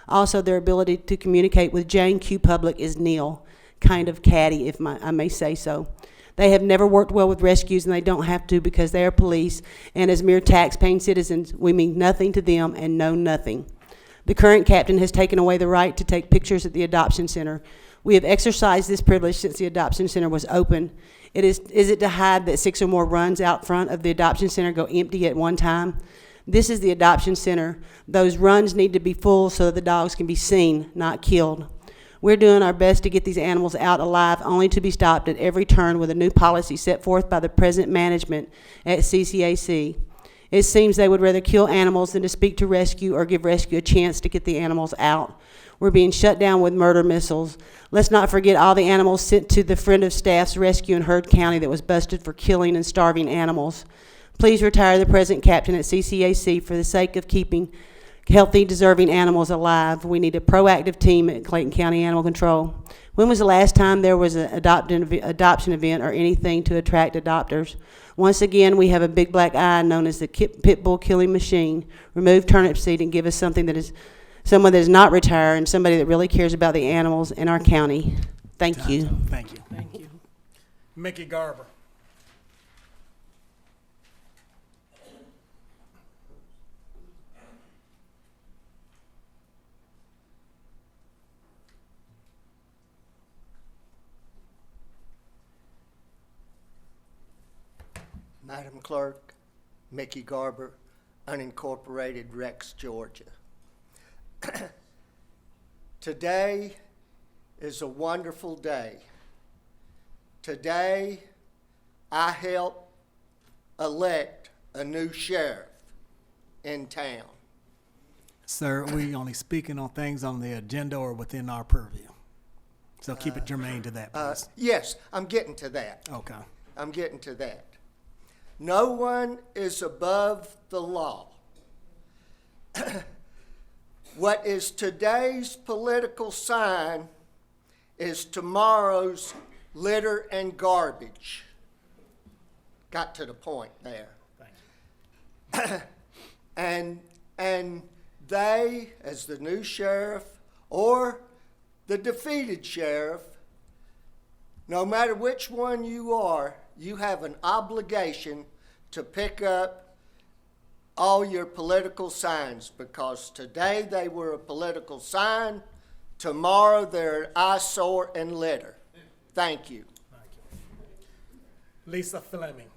S15: Also, their ability to communicate with Jane Q. Public is nil, kind of catty, if I may say so. They have never worked well with rescues, and they don't have to because they are police, and as mere tax-paying citizens, we mean nothing to them and know nothing. The current captain has taken away the right to take pictures at the adoption center. We have exercised this privilege since the adoption center was open. Is it to hide that 6 or more runs out front of the adoption center go empty at one time? This is the adoption center. Those runs need to be full so that the dogs can be seen, not killed. We're doing our best to get these animals out alive, only to be stopped at every turn with a new policy set forth by the present management at CCAC. It seems they would rather kill animals than to speak to rescue or give rescue a chance to get the animals out. We're being shut down with murder missiles. Let's not forget all the animals sent to the friend of staff's rescue in Heard County that was busted for killing and starving animals. Please retire the present captain at CCAC for the sake of keeping healthy, deserving animals alive. We need a proactive team at Clayton County Animal Control. When was the last time there was an adoption event or anything to attract adopters? Once again, we have a big black eye known as the pit bull killing machine. Remove turnip seed and give us something that is someone that is not retired and somebody that really cares about the animals in our county. Thank you.
S1: Thank you. Thank you. Mickey Garber.
S21: Madam Clerk, Mickey Garber, unincorporated Rex, Georgia. Today is a wonderful day. Today, I help elect a new sheriff in town.
S1: Sir, we only speaking on things on the agenda or within our purview. So keep it germane to that, please.
S21: Yes, I'm getting to that.
S1: Okay.
S21: I'm getting to that. No one is above the law. What is today's political sign is tomorrow's litter and garbage. Got to the point there.
S1: Thank
S21: you. and they, as the new sheriff or the defeated sheriff, no matter which one you are, you have an obligation to pick up all your political signs, because today they were a political sign, tomorrow they're an eyesore and litter. Thank you.
S1: Thank you. Lisa Fleming.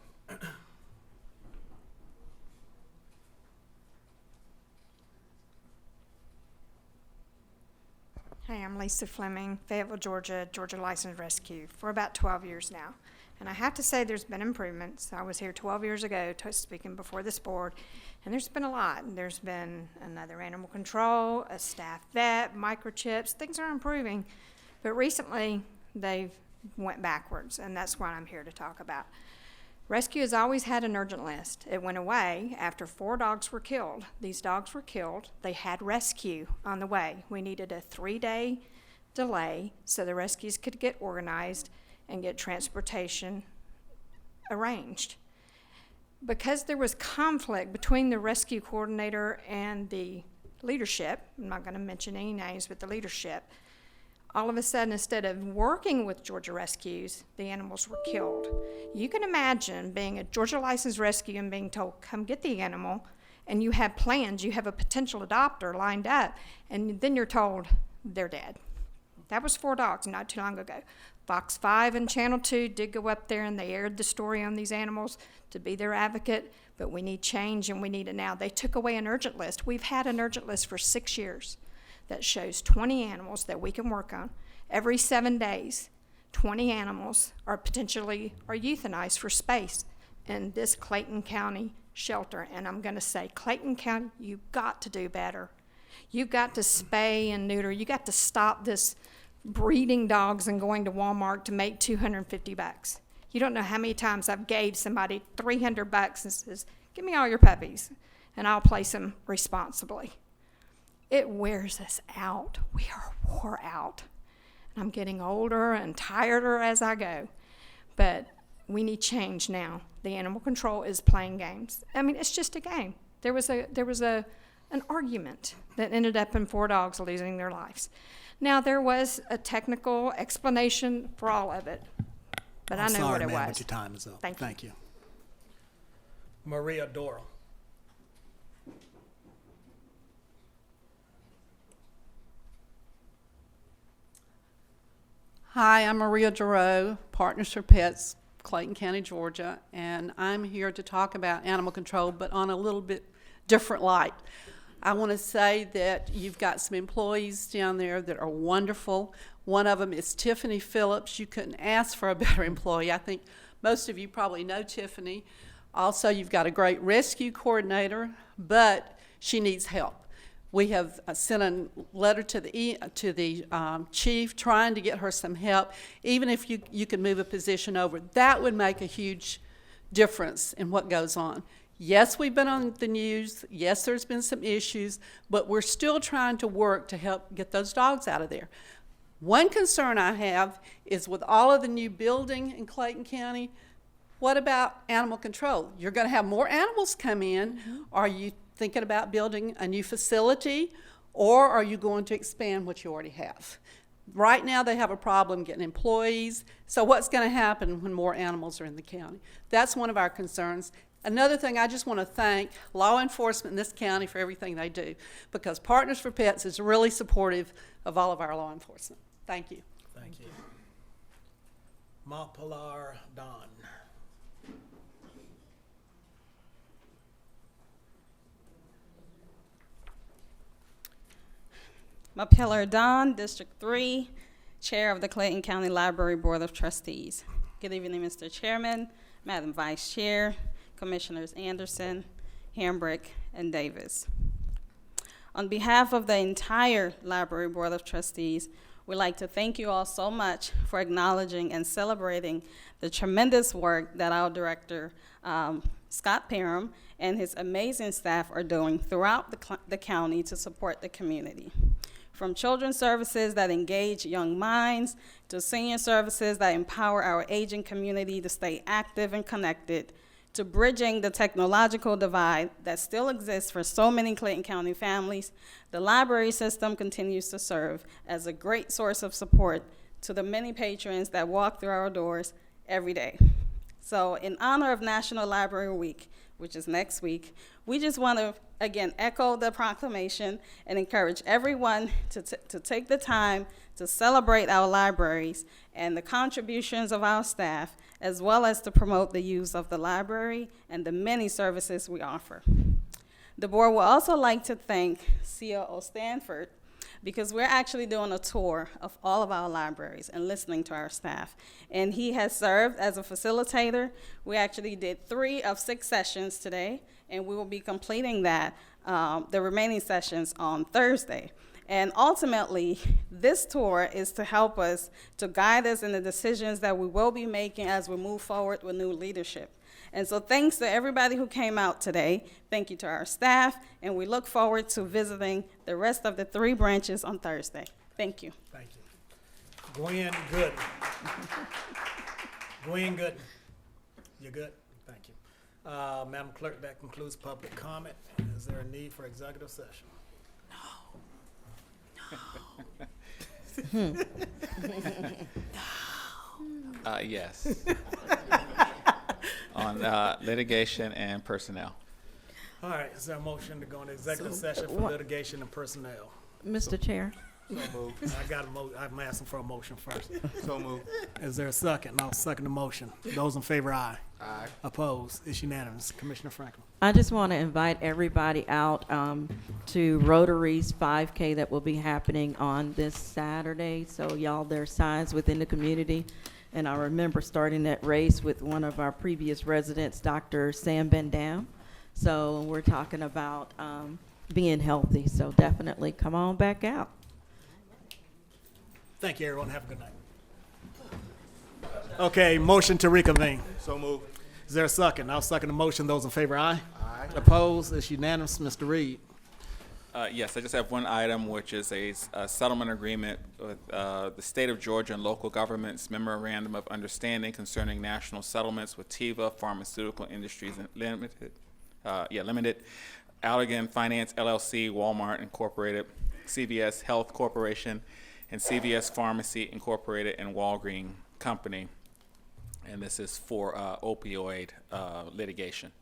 S14: Hey, I'm Lisa Fleming, Fayetteville, Georgia, Georgia Licensed Rescue, for about 12 years now. And I have to say there's been improvements. I was here 12 years ago speaking before this board, and there's been a lot. There's been another animal control, a staff vet, microchips. Things are improving. But recently, they've went backwards, and that's what I'm here to talk about. Rescue has always had an urgent list. It went away after 4 dogs were killed. These dogs were killed. They had rescue on the way. We needed a 3-day delay so the rescues could get organized and get transportation arranged. Because there was conflict between the rescue coordinator and the leadership, I'm not going to mention any names, but the leadership, all of a sudden, instead of working with Georgia Rescues, the animals were killed. You can imagine being a Georgia Licensed Rescue and being told, come get the animal, and you have plans, you have a potential adopter lined up, and then you're told they're dead. That was 4 dogs not too long ago. Fox 5 and Channel 2 did go up there and they aired the story on these animals to be their advocate, but we need change and we need it now. They took away an urgent list. We've had an urgent list for 6 years that shows 20 animals that we can work on. Every 7 days, 20 animals are euthanized for space in this Clayton County shelter. And I'm going to say, Clayton County, you've got to do better. You've got to spay and neuter. You got to stop this breeding dogs and going to Walmart to make $250. You don't know how many times I've gave somebody $300 and says, give me all your puppies and I'll place them responsibly. It wears us out. We are wore out. And I'm getting older and tireder as I go. But we need change now. The animal control is playing games. I mean, it's just a game. There was an argument that ended up in 4 dogs losing their lives. Now, there was a technical explanation for all of it, but I know what it was.
S1: But your time is up.
S14: Thank you.
S1: Maria Doral.
S17: Hi, I'm Maria Giroux, Partners for Pets, Clayton County, Georgia, and I'm here to talk about animal control, but on a little bit different light. I want to say that you've got some employees down there that are wonderful. One of them is Tiffany Phillips. You couldn't ask for a better employee. I think most of you probably know Tiffany. Also, you've got a great rescue coordinator, but she needs help. We have sent a letter to the chief trying to get her some help. Even if you could move a position over, that would make a huge difference in what goes on. Yes, we've been on the news. Yes, there's been some issues, but we're still trying to work to help get those dogs out of there. One concern I have is with all of the new building in Clayton County, what about animal control? You're going to have more animals come in. Mm-hmm. Are you thinking about building a new facility, or are you going to expand what you already have? Right now they have a problem getting employees, so what's going to happen when more animals are in the county? That's one of our concerns. Another thing, I just want to thank law enforcement in this county for everything they do, because Partners for Pets is really supportive of all of our law enforcement. Thank you.
S1: Thank you. Mont Pilar Don.
S13: Mapiller Don, District 3, Chair of the Clayton County Library Board of Trustees. Good evening, Mr. Chairman, Madam Vice Chair, Commissioners Anderson, Hambrick, and Davis. On behalf of the entire Library Board of Trustees, we'd like to thank you all so much for acknowledging and celebrating the tremendous work that our director, Scott Parham, and his amazing staff are doing throughout the county to support the community. From children's services that engage young minds to senior services that empower our aging community to stay active and connected, to bridging the technological divide that still exists for so many Clayton County families, the library system continues to serve as a great source of support to the many patrons that walk through our doors every day. So in honor of National Library Week, which is next week, we just want to, again, echo the proclamation and encourage everyone to take the time to celebrate our libraries and the contributions of our staff, as well as to promote the use of the library and the many services we offer. The board would also like to thank COO Stanford, because we're actually doing a tour of all of our libraries and listening to our staff. And he has served as a facilitator. We actually did 3 of 6 sessions today, and we will be completing that, the remaining sessions on Thursday. And ultimately, this tour is to help us, to guide us in the decisions that we will be making as we move forward with new leadership. And so thanks to everybody who came out today. Thank you to our staff, and we look forward to visiting the rest of the 3 branches on Thursday. Thank you.
S1: Thank you. Gwen Gooden. Gwen Gooden. You good? Thank you. Madam Clerk, that concludes public comment. Is there a need for executive session?
S5: Yes. On litigation and personnel.
S1: All right, is there a motion to go into executive session for litigation and personnel?
S4: Mr. Chair.
S6: So moved.
S1: I'm asking for a motion first.
S6: So moved.
S1: Is there a second? I'll second the motion. Those in favor, aye.
S6: Aye.
S1: Opposed? It's unanimous. Commissioner Franklin.
S4: I just want to invite everybody out to Rotary's 5K that will be happening on this Saturday. So y'all, there's signs within the community. And I remember starting that race with one of our previous residents, Dr. Sam Bendam. So we're talking about being healthy. So definitely come on back out.
S1: Thank you, everyone. Have a good night. Okay, motion to reconvene.
S6: So moved.
S1: Is there a second? I'll second the motion. Those in favor, aye.
S6: Aye.
S1: Opposed? It's unanimous. Mr. Reed.
S5: Yes, I just have one item, which is a settlement agreement with the state of Georgia and local governments memorandum of understanding concerning national settlements with Teva Pharmaceutical Industries Limited, Allergan Finance LLC, Walmart Incorporated, CVS Health Corporation, and CVS Pharmacy Incorporated and Walgreen Company. And this is for opioid litigation.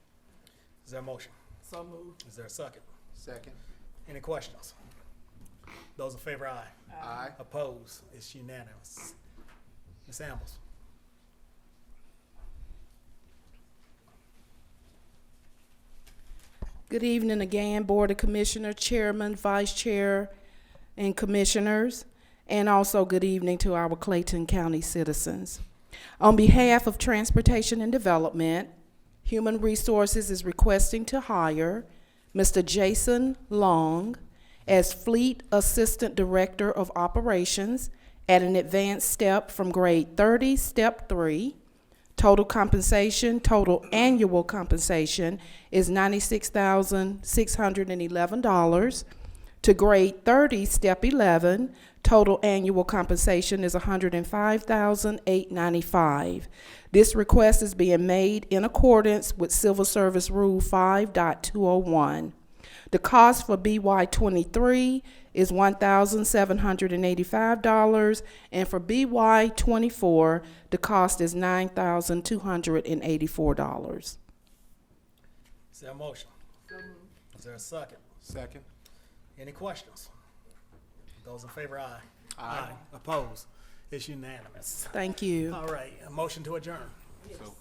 S1: Is there a motion?
S11: So moved.
S1: Is there a second?
S6: Second.
S1: Any questions? Those in favor, aye.
S6: Aye.
S1: Opposed? It's unanimous. Ms. Ambles.
S11: Good evening again, Board of Commissioners, Chairman, Vice Chair, and Commissioners, and also good evening to our Clayton County citizens. On behalf of Transportation and Development, Human Resources is requesting to hire Mr. Jason Long as Fleet Assistant Director of Operations at an advanced step from grade 30, step 3. Total annual compensation is $96,611. To grade 30, step 11, total annual compensation is $105,895. This request is being made in accordance with Civil Service Rule 5.201. The cost for BY23 is $1,785, and for BY24, the cost is $9,284.
S1: Is there a motion? Is there a second?
S6: Second.
S1: Any questions? Those in favor, aye.
S6: Aye.
S1: Opposed? It's unanimous.
S11: Thank you.
S1: All right, a motion to adjourn.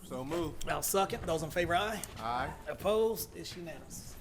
S6: So moved.
S1: I'll second. Those in favor, aye.
S6: Aye.
S1: Opposed? It's unanimous.